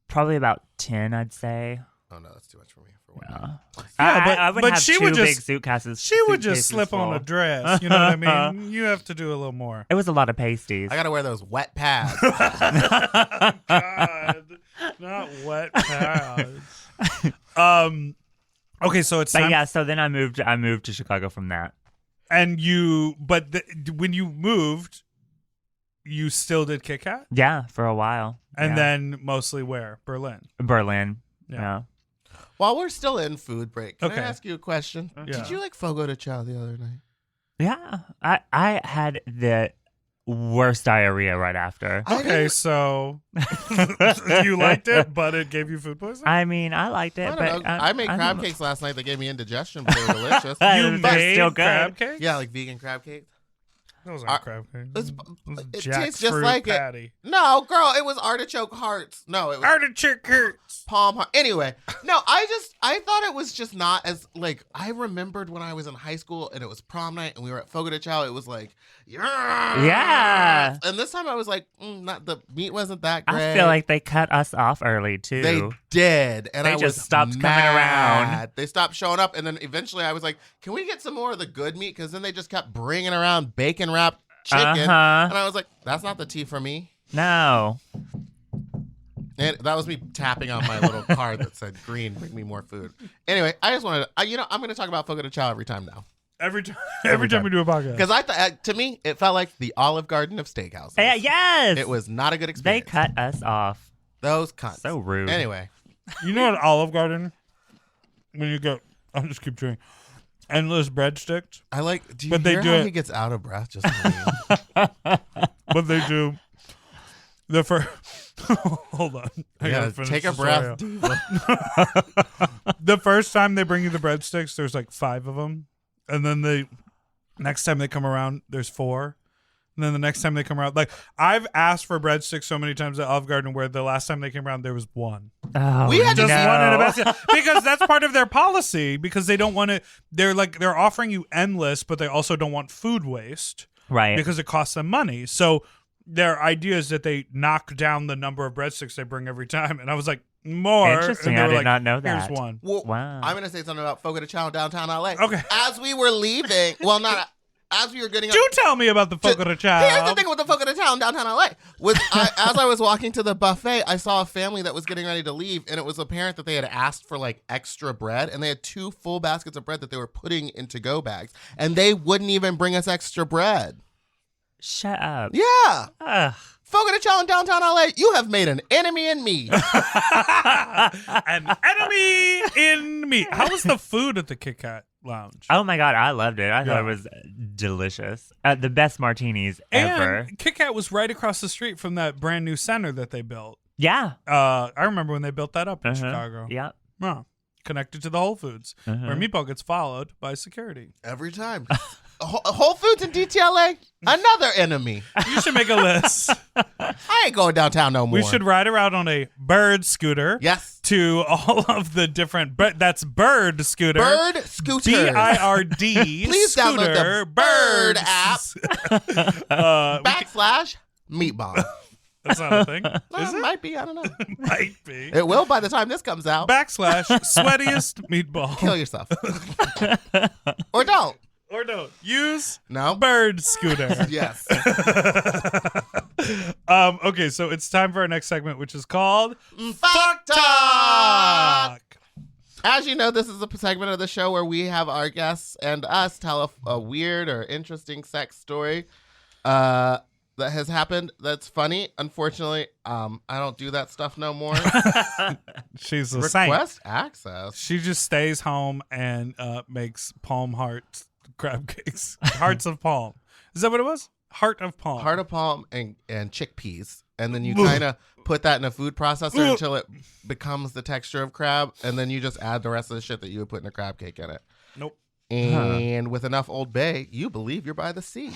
Probably about 10, I'd say. Oh no, that's too much for me. For one Yeah. night. Yeah, I would but have she 2 would big just- suitcases. She would just suitcases slip on a full. dress. You know what I mean? You have to do a little more. It was a lot of pasties. I gotta wear those wet pads. God, not wet pads. Okay, so it's But time. yeah, so then I moved to Chicago from that. And when you moved, you still did Kit Kat, Yeah, for a while. and Yeah. then mostly where? Berlin. Berlin. Yeah. Yeah. While we're still in food break, can Okay. I ask you a question? Yeah. Did you like Fogo de Chao the other night? Yeah. I had the worst diarrhea right after. Okay, so you liked it, but it gave you food poisoning. I mean, I liked it, I but don't know. I made don't crab know. cakes last night that gave me indigestion, but they were delicious. You They're made still good. crab cakes? Yeah, like vegan crab cakes. Those Are- aren't crab cakes. It's- Those it jackfruit tastes just like it. patty. No, girl, it was artichoke hearts. No, it was Artichoke hearts. palm heart. Anyway, no, I thought it was just not as like I remembered when I was in high school and it was prom night and we were at Fogo de Chao. It was like, Yeah. And this time I was like, not the meat wasn't that great. I feel like they cut us off early too. They did, and They I just was stopped coming mad. around. They stopped showing up, and then eventually I was like, "Can we get some more of the good meat?" Because then they just kept bringing around bacon wrapped chicken, and I was like, "That's not the tea for me." No. And that was me tapping on my little card that said "Green, bring me more food." Anyway, I just wanted, I'm going to talk about Fogo de Chao every time now Every time we do a podcast. because I thought to me it felt like the Olive Garden of steakhouses. Yes. It was not a good They experience. cut us off. Those cunts. So rude. Anyway, You know at Olive Garden, when you go, I'll just keep chewing, endless breadsticks. I like. Do you But they hear do how it- he gets out of breath? Just me? But they do the first. Hold on. I Yeah, gotta finish take a the story out. breath. Diva. The first time they bring you the breadsticks, there's like 5 of them, and then the next time they come around, there's 4. And then the next time they come around, like I've asked for breadsticks so many times at Olive Garden, where the last time they came around, there was 1. Oh, We had Just No. one in a basket because that's part of their policy. Because they don't want to. They're offering you endless, but they also don't want food waste Right. because it costs them money. So their idea is that they knock down the number of breadsticks they bring every time. And I was like, more. Interesting. And they I were did like, not know Here's that. one. Well, Wow. I'm going to say something about Fogo de Chao downtown LA. Okay. As we were leaving, well, not as we were getting up. Do tell me about the Fogo de Chao. Here's the thing with the Fogo de Chao in downtown LA. As I was walking to the buffet, I saw a family that was getting ready to leave, and it was apparent that they had asked for like extra bread, and they had 2 full baskets of bread that they were putting into go bags, and they wouldn't even bring us extra bread. Shut up. Yeah. Ugh. Fogo de Chao in downtown LA, you have made an enemy in me. An enemy in me. How was the food at the Kit Kat Lounge? Oh my god, I loved it. I Yeah. thought it was delicious. The best martinis ever. And Kit Kat was right across the street from that brand new center that they built. Yeah. I remember when they built that up in Uh-huh. Chicago. Yeah. Huh. Connected to the Whole Foods, Uh-huh. where Meatball gets followed by security. Every time. Whole Foods in DTLA, another enemy. You should make a list. I ain't going downtown no more. We should ride around on a bird scooter. Yes. To all of the different, but that's bird scooter. Bird scooter. BIRD. Please scooter, download the Bird app. /meatball. That's not a thing. Well, Is it? might be. I don't know. Might be. It will by the time this comes out. / sweatiest meatball. Kill yourself. Or don't. Or don't. Use No. bird scooter. Yes. Okay, so it's time for our next segment, which is called Fuck Talk. As you know, this is a segment of the show where we have our guests and us tell a weird or interesting sex story that has happened that's funny. Unfortunately, I don't do that stuff no more. She's a saint. Request access. She just stays home and makes palm hearts, crab cakes, hearts of palm. Is that what it was? Heart of palm. Heart of palm and chickpeas. And then you kind of put that in a food processor until it becomes the texture of crab. And then you just add the rest of the shit that you would put in a crab cake in it. Nope. And with enough Old Bay, you believe you're by the sea.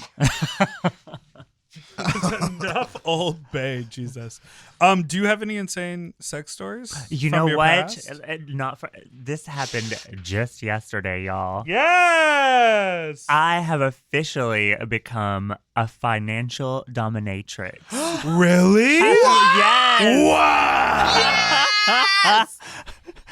Enough Old Bay, Jesus. Do you have any insane sex stories? You from know your what? past? Not for, this happened just yesterday, y'all. Yes. I have officially become a financial dominatrix. Really? Yes. Wow.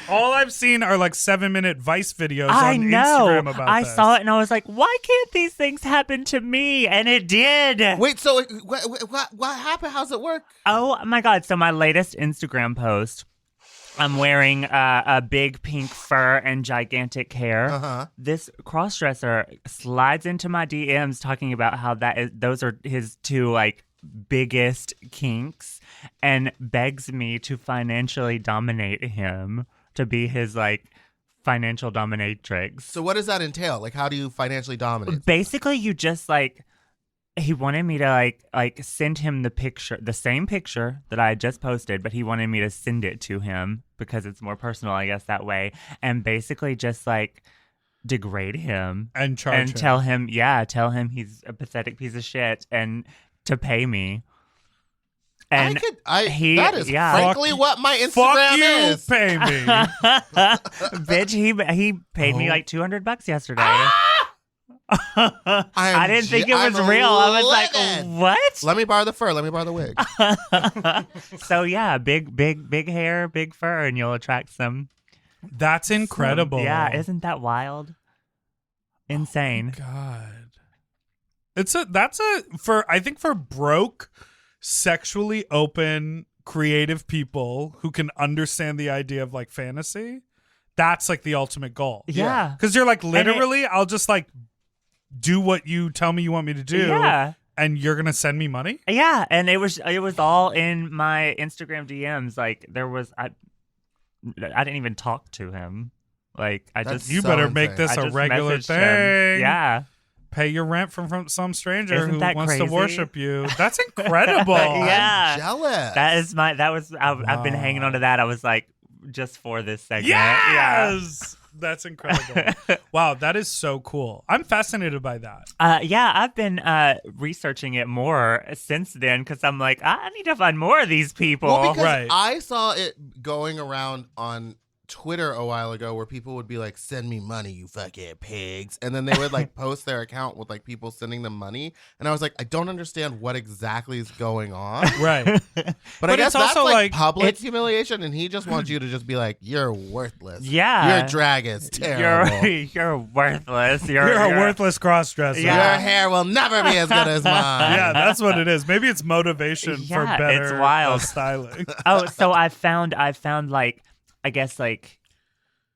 All I've seen are like 7-minute Vice videos I on know. Instagram about I this. saw it and I was like, why can't these things happen to me? And it did. Wait, so what happened? How's it work? Oh my God. So my latest Instagram post, I'm wearing a big pink fur and gigantic hair. Uh-huh. This crossdresser slides into my DMs talking about how those are his two like biggest kinks and begs me to financially dominate him, to be his like financial dominatrix. So what does that entail? Like, how do you financially dominate? Basically, you just like, he wanted me to like send him the same picture that I had just posted, but he wanted me to send it to him because it's more personal, I guess, that way. And basically just like degrade him and charge and him. tell him he's a pathetic piece of shit and to pay me. And that is frankly what my Instagram Fuck you, is. pay me. bitch, he paid me like $200 yesterday. I didn't think it was real. I was like, what? Let me borrow the fur. Let me borrow the wig. So yeah, big hair, big fur, and you'll attract some. That's incredible. Yeah, isn't that wild? Insane. Oh, God. I think for broke, sexually open, creative people who can understand the idea of like fantasy, that's like the ultimate goal. Yeah. Because you're like, literally, I'll just like do what you tell me you want me to do. Yeah. And you're gonna send me money? Yeah, and it was all in my Instagram DMs. Like I didn't even talk to him. Like You better make this a regular thing. Him. Yeah. Pay your rent from some stranger Isn't who that wants crazy? to worship you. That's incredible. Yeah. I'm jealous. I've been hanging on to that. I was like, just for this segment. Yes! That's incredible. Wow, that is so cool. I'm fascinated by that. Yeah, I've been researching it more since then because I'm like, I need to find more of these people. Well, because Right. I saw it going around on Twitter a while ago where people would be like, send me money, you fucking pigs. And then they would like post their account with like people sending them money. And I was like, I don't understand what exactly is going on. Right. But I guess it's that's also like public humiliation. And he just wants you to just be like, you're worthless. Yeah. Your drag is terrible. You're worthless. You're a worthless cross-dresser. Yeah. Your hair will never be as good as mine. Yeah, that's what it is. Maybe it's motivation for Yeah, better it's wild. styling. Oh, so I found like, I guess like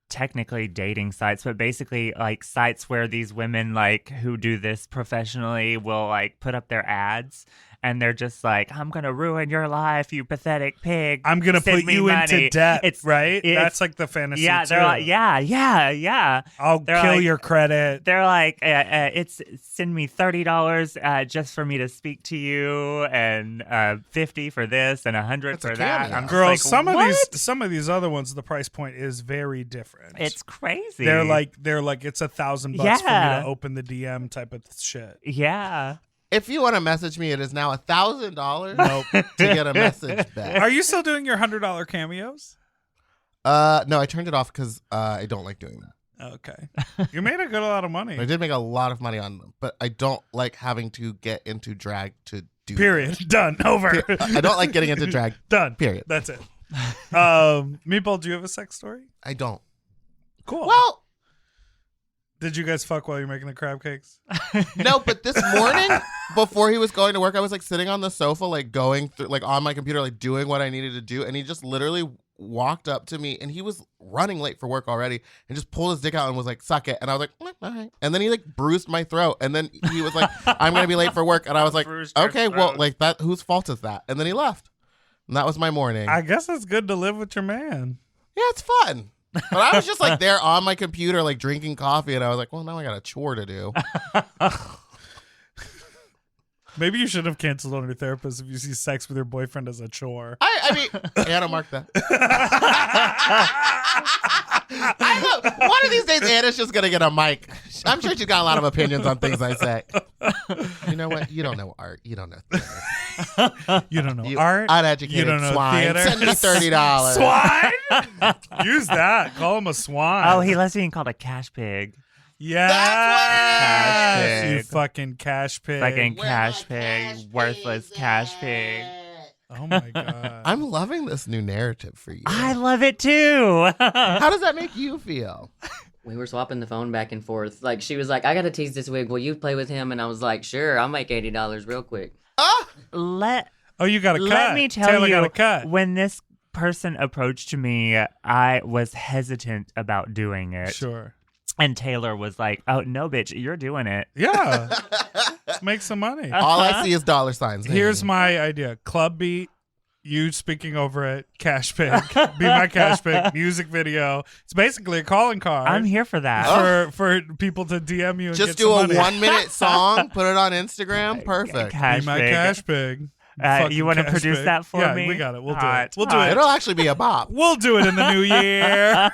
technically dating sites, but basically like sites where these women like who do this professionally will like put up their ads and they're just like, I'm gonna ruin your life, you pathetic pig. I'm gonna Send put me you money. into debt, right? it's- That's like the fantasy. Yeah, they're too. like, yeah. I'll they're kill like- your credit. They're like, it's send me $30 just for me to speak to you, and $50 for this, and $100 That's a for that. cameo. I'm just Girls, like, some of these other ones, the price point is very different. it's crazy. They're like it's $1,000 for me Yeah. to open the DM type of shit. yeah. If you want to message me, it is now $1,000 Nope. to get a message back. Are you still doing your $100 cameos? No, I turned it off because I don't like doing that. Okay. You made a lot of money. I did make a lot of money on them, but I don't like having to get into drag to do Period. Done. Over. I don't like getting into drag. Done. Period. That's it. Meatball, do you have a sex story? I don't. Cool. Well, Did you guys fuck while you're making the crab cakes? No, but this morning, before he was going to work, I was like sitting on the sofa, like going through, like on my computer, like doing what I needed to do. And he just literally walked up to me and he was running late for work already and just pulled his dick out and was like, suck it. And I was like, all right. And then he like bruised my throat. And then he was like, I'm going to be late for work. And I was like, okay, well, like that, whose fault is that? And then he left. And that was my morning. I guess it's good to live with your man. Yeah, it's fun. But I was just like there on my computer, like drinking coffee. And I was like, well, now I got a chore to do. Maybe you should have canceled on your therapist if you see sex with your boyfriend as a chore. I mean, Anna marked that. One of these days, Anna's just going to get a mic. I'm sure she's got a lot of opinions on things I say. You know what? You don't know art. You don't know theater. You don't know art. Uneducated You don't know swine. theater. Send me $30. Swine? Use that. Call him a swine. Oh, he loves being called a cash pig. Yeah. Cash pig. You fucking cash pig. Fucking Where cash my pig. cash Worthless pig cash at? pig. Oh my God. I'm loving this new narrative for you. I love it too. How does that make you feel? We were swapping the phone back and forth. Like, she was like, I got to tease this wig. Will you play with him? And I was like, sure, I'll make $80 real quick. Oh, Oh, you got a cut. Let me tell Taylor you, got a cut. when this person approached me, I was hesitant about doing it. Sure. And Taylor was like, oh, no, bitch, you're doing it. Yeah. Make some money. all I see is dollar signs. Here's my idea. Club beat. You speaking over it. Cash pig. Be my cash pig. Music video. It's basically a calling card. I'm here for that. For people to DM you and just get do some a money. 1-minute song, put it on Instagram. Perfect. Cash Be my pig. cash pig. You Fucking want to cash produce pig. that for Yeah, me? we got it. We'll do Hot, it. We'll do hot. it. It'll actually be a bop. We'll do it in the new year.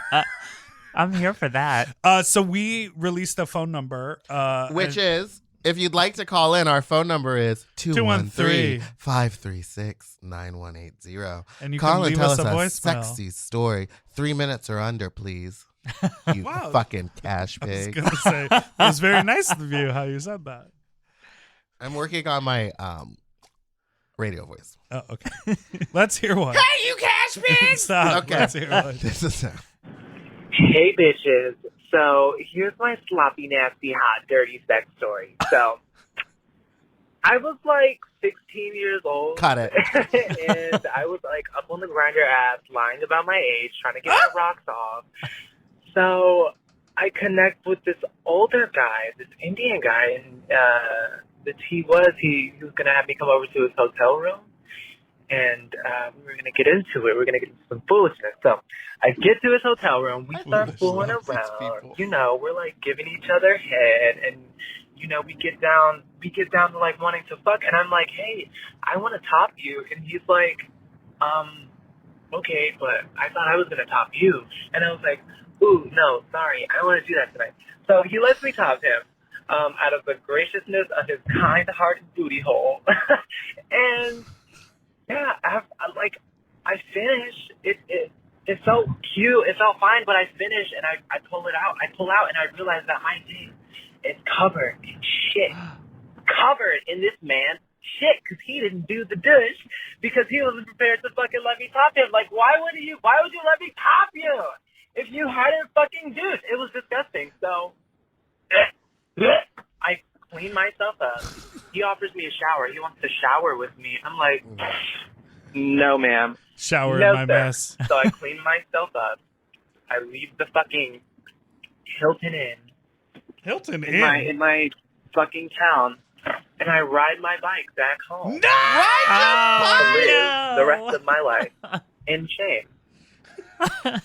I'm here for that. So we released a phone number. Which and- is, if you'd like to call in, our phone number is 213-536-9180. And you Call can and leave tell us us a a voicemail. sexy story. 3 minutes or under, please. You Wow. fucking cash I was pig. gonna say it was very nice of you how you said that. I'm working on my radio voice. Oh, okay. Let's hear one. Hey, you cash pig! Stop. Okay. Let's hear one. This is Hey, bitches. So here's my sloppy, nasty, hot, dirty sex story. So I was like 16 years old. Cut it. And I was like up on the grinder ass, lying about my age, trying to get my rocks off. So I connect with this older guy, this Indian guy, and he was going to have me come over to his hotel room. And we were going to get into it. We were going to get into some foolishness. So I get to his hotel room. We start fooling love these around. people. You know, we're like giving each other head. And, you know, we get down to like wanting to fuck. And I'm like, hey, I want to top you. And he's like, okay, but I thought I was going to top you. And I was like, ooh, no, sorry. I don't want to do that tonight. So he lets me top him. Out of the graciousness of his kind-hearted booty hole. And yeah, I finished. It felt cute. It felt fine, but I finished and I pull it out. I pull out and I realize that my dick is covered in shit. Covered in this man's shit because he didn't do the douche because he wasn't prepared to fucking let me top him. Like, why would you let me top you if you hadn't fucking douche? It was disgusting. So I clean myself up. He offers me a shower. He wants to shower with me. I'm like, no, ma'am. Shower No, in my sir. mess. So I clean myself up. I leave the fucking Hilton Inn Hilton in my Inn. fucking town, and I ride my bike back home. No! To live the rest of my life in shame.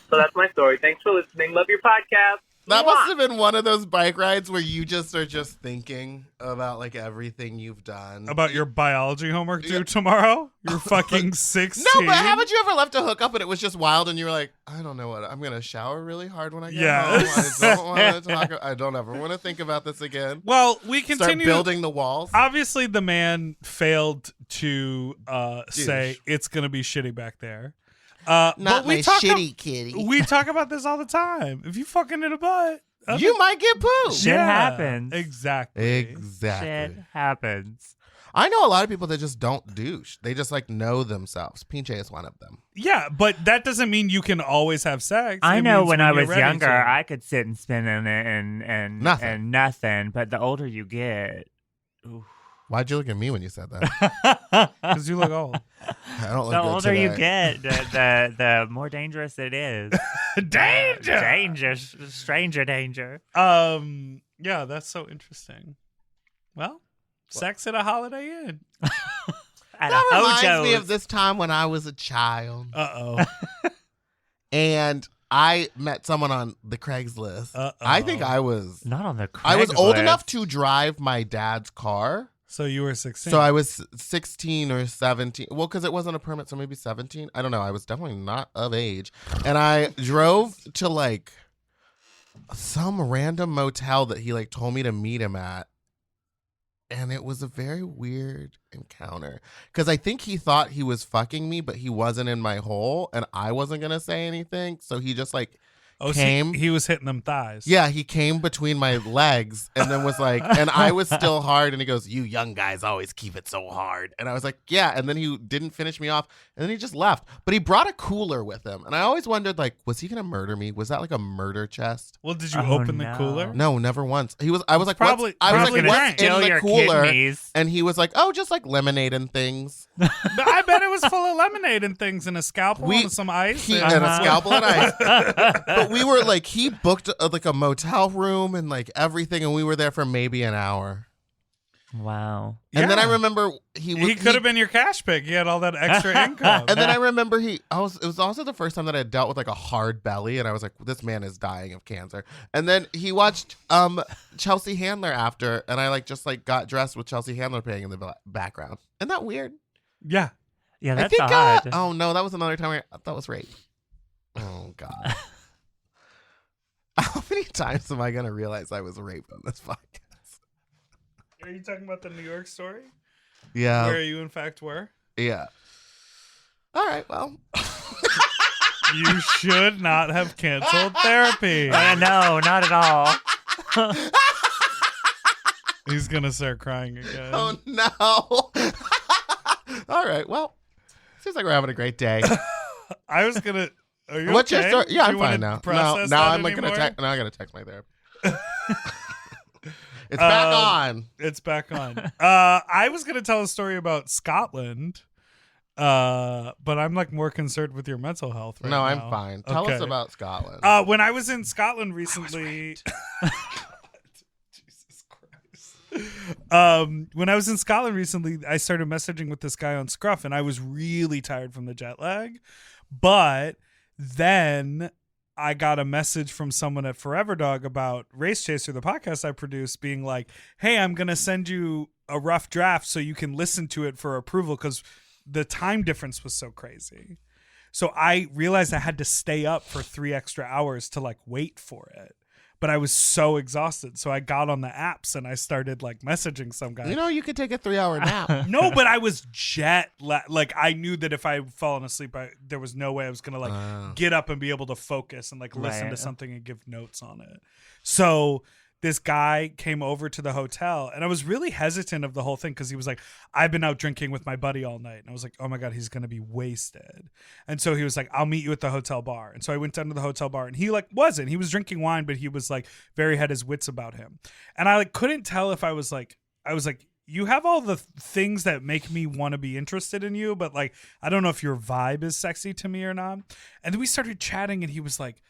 So that's my story. Thanks for listening. Love your podcast. That Mwah. must have been one of those bike rides where you just are just thinking about like everything you've done. About your biology homework due Yeah. tomorrow? You're fucking 16. No, but haven't you ever left a hookup and it was just wild and you were like, I don't know what, I'm going to shower really hard when I get Yes. home. I don't want to talk, I don't ever want to think about this again. Well, we Start continue. building the walls. Obviously, the man failed to say it's going to be shitty back there. Not but we my talk shitty kitty. We talk about this all the time. If you fucking in a butt, You might get poo. Shit happens. Exactly. Exactly. Shit happens. I know a lot of people that just don't douche. They just like know themselves. Pinche is one of them. Yeah, but that doesn't mean you can always have sex. I It know means when you're I was ready younger, to. I could sit and spin in it and nothing. But the older you get, oof. Why'd you look at me when you said that? Because you look old. I don't look The good older you today. get, the more dangerous it is. Danger! Stranger danger. Yeah, that's so interesting. Well, sex at a Holiday Inn. At That a reminds me Hojo's. of this time when I was a child. Uh-oh. And I met someone on the Craigslist. Uh-oh. I think I was Not on the I was old Craigslist. enough to drive my dad's car. So you were 16. So I was 16 or 17. Well, because it wasn't a permit, so maybe 17. I don't know. I was definitely not of age. And I drove to like some random motel that he like told me to meet him at. And it was a very weird encounter. Because I think he thought he was fucking me, but he wasn't in my hole. And I wasn't going to say anything. So he just like came. He was hitting them thighs. Yeah, he came between my legs and then was like, and I was still hard. And he goes, "You young guys always keep it so hard." And I was like, "Yeah." And then he didn't finish me off. And then he just left. But he brought a cooler with him. And I always wondered, like, was he going to murder me? Was that like a murder chest? Well, did you Oh, open the no. cooler? No, never once. I was like, Probably- I was probably like, what's drank. in Kill the your cooler? kidneys. And he was like, "Oh, just like lemonade and things." But I bet it was full of lemonade and things and a scalpel We- and some ice. He and- and a scalpel and ice. But we were like, he booked like a motel room and like everything, and we were there for maybe an hour. Wow. And then Yeah. I remember he could have been your cash pick. He had all that extra income. And then I remember it was also the first time that I dealt with like a hard belly, and I was like, this man is dying of cancer. And then he watched Chelsea Handler after, and I like just like got dressed with Chelsea Handler playing in the background. Isn't that weird? yeah. Yeah, I that's think odd. oh no, that was another time where that was rape. Oh god. How many times am I gonna realize I was raped on this podcast? Are you talking about the New York story? Yeah. Where you, in fact, were? Yeah. All right, well. You should not have canceled therapy. No, not at all. He's going to start crying again. Oh no. All right, well. Seems like we're having a great day. I was going to. Are you What's okay? your story? Yeah, Do I'm you wanna fine now. process Now that I'm like gonna anymore? text. Now I gotta text my therapist. It's back on. It's back on. I was going to tell a story about Scotland, but I'm like more concerned with your mental health right No, now. I'm fine. Tell us Okay. about Scotland. When I was in Scotland recently, Jesus Christ. When I was in Scotland recently, I started messaging with this guy on Scruff, and I was really tired from the jet lag. But then I got a message from someone at Forever Dog about Race Chaser, the podcast I produce, being like, "Hey, I'm gonna send you a rough draft so you can listen to it for approval," because the time difference was so crazy. So I realized I had to stay up for 3 extra hours to like wait for it. But I was so exhausted. So I got on the apps and I started like messaging some guy. You know, you could take a 3-hour nap. No, but I was like I knew that if I had fallen asleep, there was no way I was gonna like get up and be able to focus and like listen to Right. something and give notes on it. So this guy came over to the hotel, and I was really hesitant of the whole thing because he was like, "I've been out drinking with my buddy all night," and I was like, "Oh my god, he's gonna be wasted." And so he was like, "I'll meet you at the hotel bar." And so I went down to the hotel bar, and he like wasn't. He was drinking wine, but he was like had his wits about him, and I like couldn't tell if I was like. You have all the things that make me want to be interested in you, but like, I don't know if your vibe is sexy to me or not. And then we started chatting, and he was like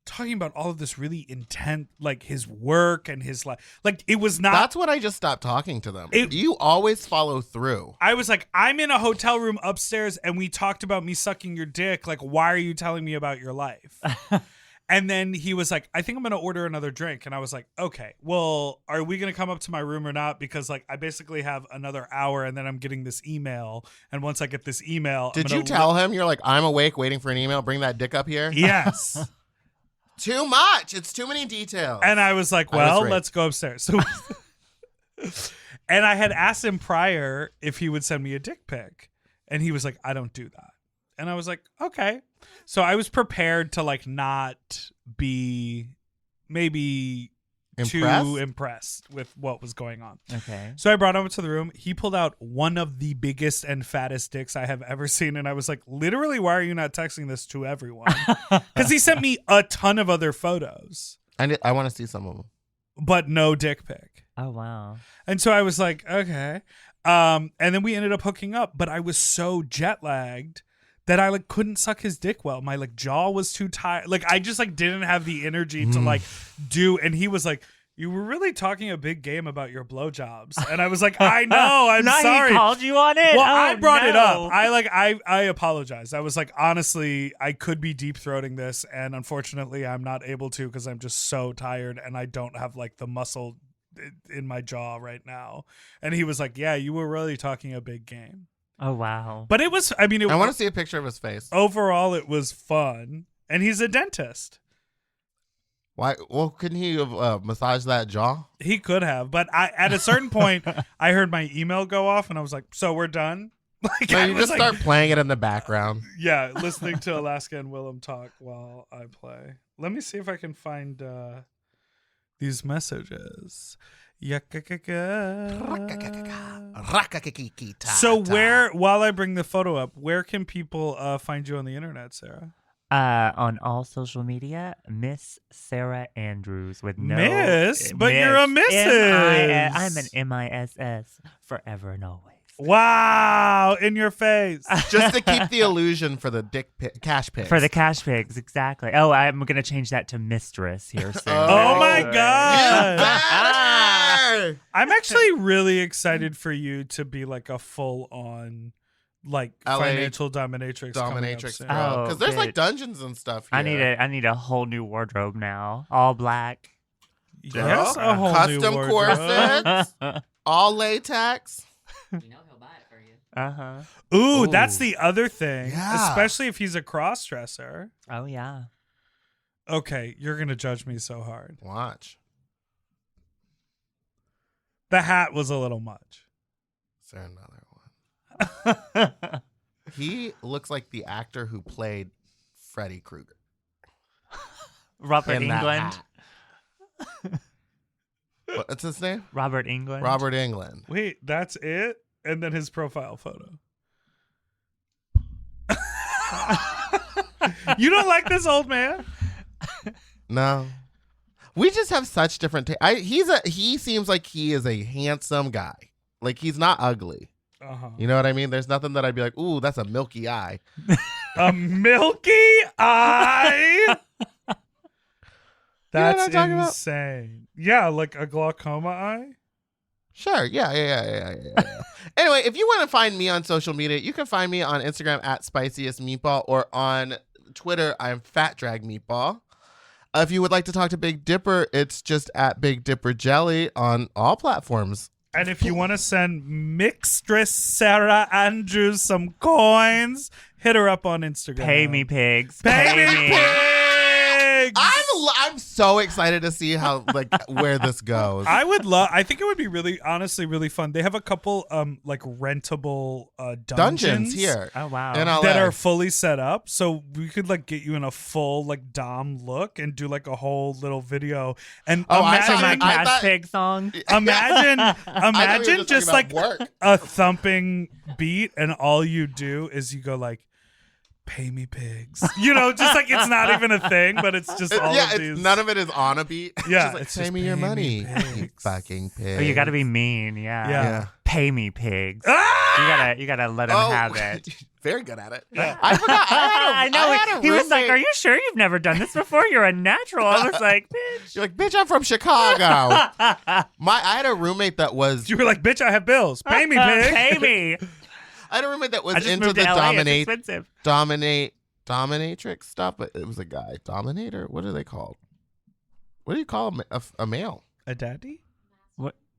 talking about all of this really intense, like his work and his life. Like it was not. That's when I just stopped talking to them. It- You always follow through. I was like, I'm in a hotel room upstairs, and we talked about me sucking your dick. Like, why are you telling me about your life? And then he was like, I think I'm going to order another drink. And I was like, okay, well, are we going to come up to my room or not? Because like, I basically have another hour, and then I'm getting this email. And once I get this email, Did you tell him you're like, I'm awake waiting for an email, bring that dick up here? Yes. Too much. It's too many details. And I was like, I was well, raped. let's go upstairs. So, and I had asked him prior if he would send me a dick pic. And he was like, I don't do that. And I was like, okay. So I was prepared to like not be maybe too impressed with what was going on. Okay. So I brought him to the room. He pulled out one of the biggest and fattest dicks I have ever seen. And I was like, literally, why are you not texting this to everyone? Because he sent me a ton of other photos, I want to see some of them. but no dick pic. Oh, wow. And so I was like, okay. And then we ended up hooking up, but I was so jet lagged that I like couldn't suck his dick well. My like jaw was too tired. Like I just like didn't have the energy to like do. And he was like, "You were really talking a big game about your blowjobs." And I was like, "I know, I'm Now sorry." he called you on it? Well, Oh, I brought it no. up. I apologized. I was like, honestly, I could be deep throating this, and unfortunately, I'm not able to because I'm just so tired and I don't have like the muscle in my jaw right now. And he was like, "Yeah, you were really talking a big game." Oh, wow. But it was. I mean, I want to see a picture of his face. overall, it was fun, and he's a dentist. Why? Well, couldn't he have massaged that jaw? He could have, but at a certain point, I heard my email go off, and I was like, "So we're done." Like No, I you was just like, start playing it in the background. yeah, listening to Alaska and Willem talk while I play. Let me see if I can find these messages. So while I bring the photo up, where can people find you on the internet, Sarah? On all social media, Miss Sara Andrews with no Miss? But you're a Mrs. I'm an MISS forever and always. Wow, in your face. Just to keep the illusion for the cash pics. For the cash pigs, exactly. Oh, I'm gonna change that to mistress here soon. Oh my You God. better! I'm actually really excited for you to be like a full-on like LA financial dominatrix. Dominatrix, coming bro. up soon. Oh, Because there's like bitch. dungeons and stuff here. I need a whole new wardrobe now, all black. Yes, a whole new Custom wardrobe. corsets, all latex. You know he'll buy it for you. Ooh, Ooh. that's the other thing. Yeah. Especially if he's a cross-dresser. Oh yeah. Okay, you're going to judge me so hard. Watch. The hat was a little much. Is there another one? He looks like the actor who played Freddy Krueger. Robert in that England. hat. What's his name? Robert England. Robert England. Wait, that's it? And then his profile photo. You don't like this old man? No. We just have such different he seems like he is a handsome guy. Like he's not ugly. Uh-huh. You know what I mean? There's nothing that I'd be like, ooh, that's a milky eye. A milky eye? That's what I'm talking about? insane. Yeah, like a glaucoma eye? Sure. Yeah. Anyway, if you want to find me on social media, you can find me on Instagram at Spiciest Meatball or on Twitter, I'm Fat Drag Meatball. If you would like to talk to Big Dipper, it's just at Big Dipper Jelly on all platforms. And if you want to send Mixtress Sara Andrews some coins, hit her up on Instagram. Pay me, pigs. Pay me, pigs! I'm so excited to see how where this goes. I think it would be honestly really fun. They have a couple like rentable dungeons here. Oh wow. In LA. that are fully set up, so we could like get you in a full like dom look and do like a whole little video. And Oh, I So thought- my imagine, I cash thought- pig song. imagine, I thought you were imagine just like talking about work. a thumping beat, and all you do is you go like, "Pay me, pigs." You know, just like it's not even a thing, but it's just all of these. None of it is on a beat. Yeah, Just like, it's pay just me your pay me, money, you pigs. fucking pig. Oh, you got to be mean. Yeah. Yeah. Pay me, pigs. Ah! You gotta let him have it. Very good at it. Yeah. I forgot. I know. I had a He was like, roommate- "Are you sure you've never done this before? You're a natural." I was like, "Bitch." You're like, bitch, I'm from Chicago. I had a roommate that was. You were like, "Bitch, I have bills. Pay me, pig." Pay me. I had a roommate that was I just into moved the to LA. It's expensive. dominatrix stuff, but it was a guy. Dominator? What are they called? What do you call a male? A daddy?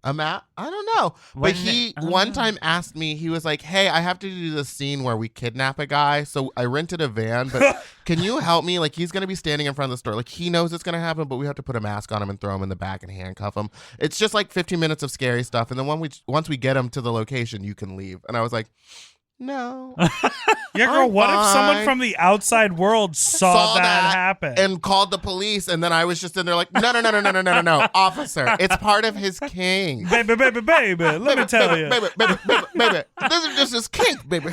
I don't know. But he one time asked me, he was like, hey, I have to do this scene where we kidnap a guy. So I rented a van, but can you help me? Like, he's going to be standing in front of the store. Like, he knows it's going to happen, but we have to put a mask on him and throw him in the back and handcuff him. It's just like 15 minutes of scary stuff. And then once we get him to the location, you can leave. And I was like, No. Yeah, girl, I'm what if someone fine. from the outside world saw that happen? and called the police, and then I was just in there like, no, officer, it's part of his kink. Baby, let me tell you. Baby, this is just his kink, baby.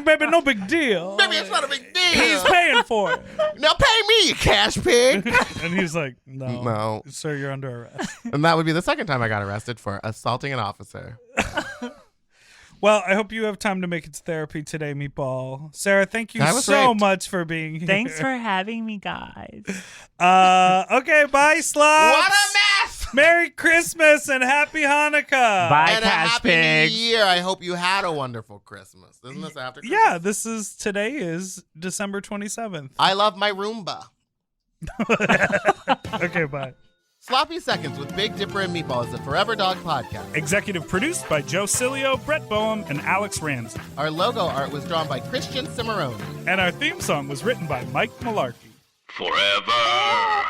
Baby, no big deal. Baby, it's not a big deal. He's paying for it. Now pay me, you cash pig. And he's like, no, sir, you're under arrest. And that would be the second time I got arrested for assaulting an officer. Well, I hope you have time to make it to therapy today, Meatball. Sarah, thank you I was so raped. much for being here. Thanks for having me, guys. Okay, bye, sluts. What a mess! Merry Christmas and Happy Hanukkah. Bye, And a Cash happy Pigs. New Year. I hope you had a wonderful Christmas. Isn't this after Christmas? Yeah, today is December 27th. I love my Roomba. Okay, bye. Sloppy Seconds with Big Dipper and Meatball is a Forever Dog podcast. Executive produced by Joe Cilio, Brett Boehm, and Alex Ramsey. Our logo art was drawn by Christian Cimarroni. And our theme song was written by Mike Malarkey. Forever.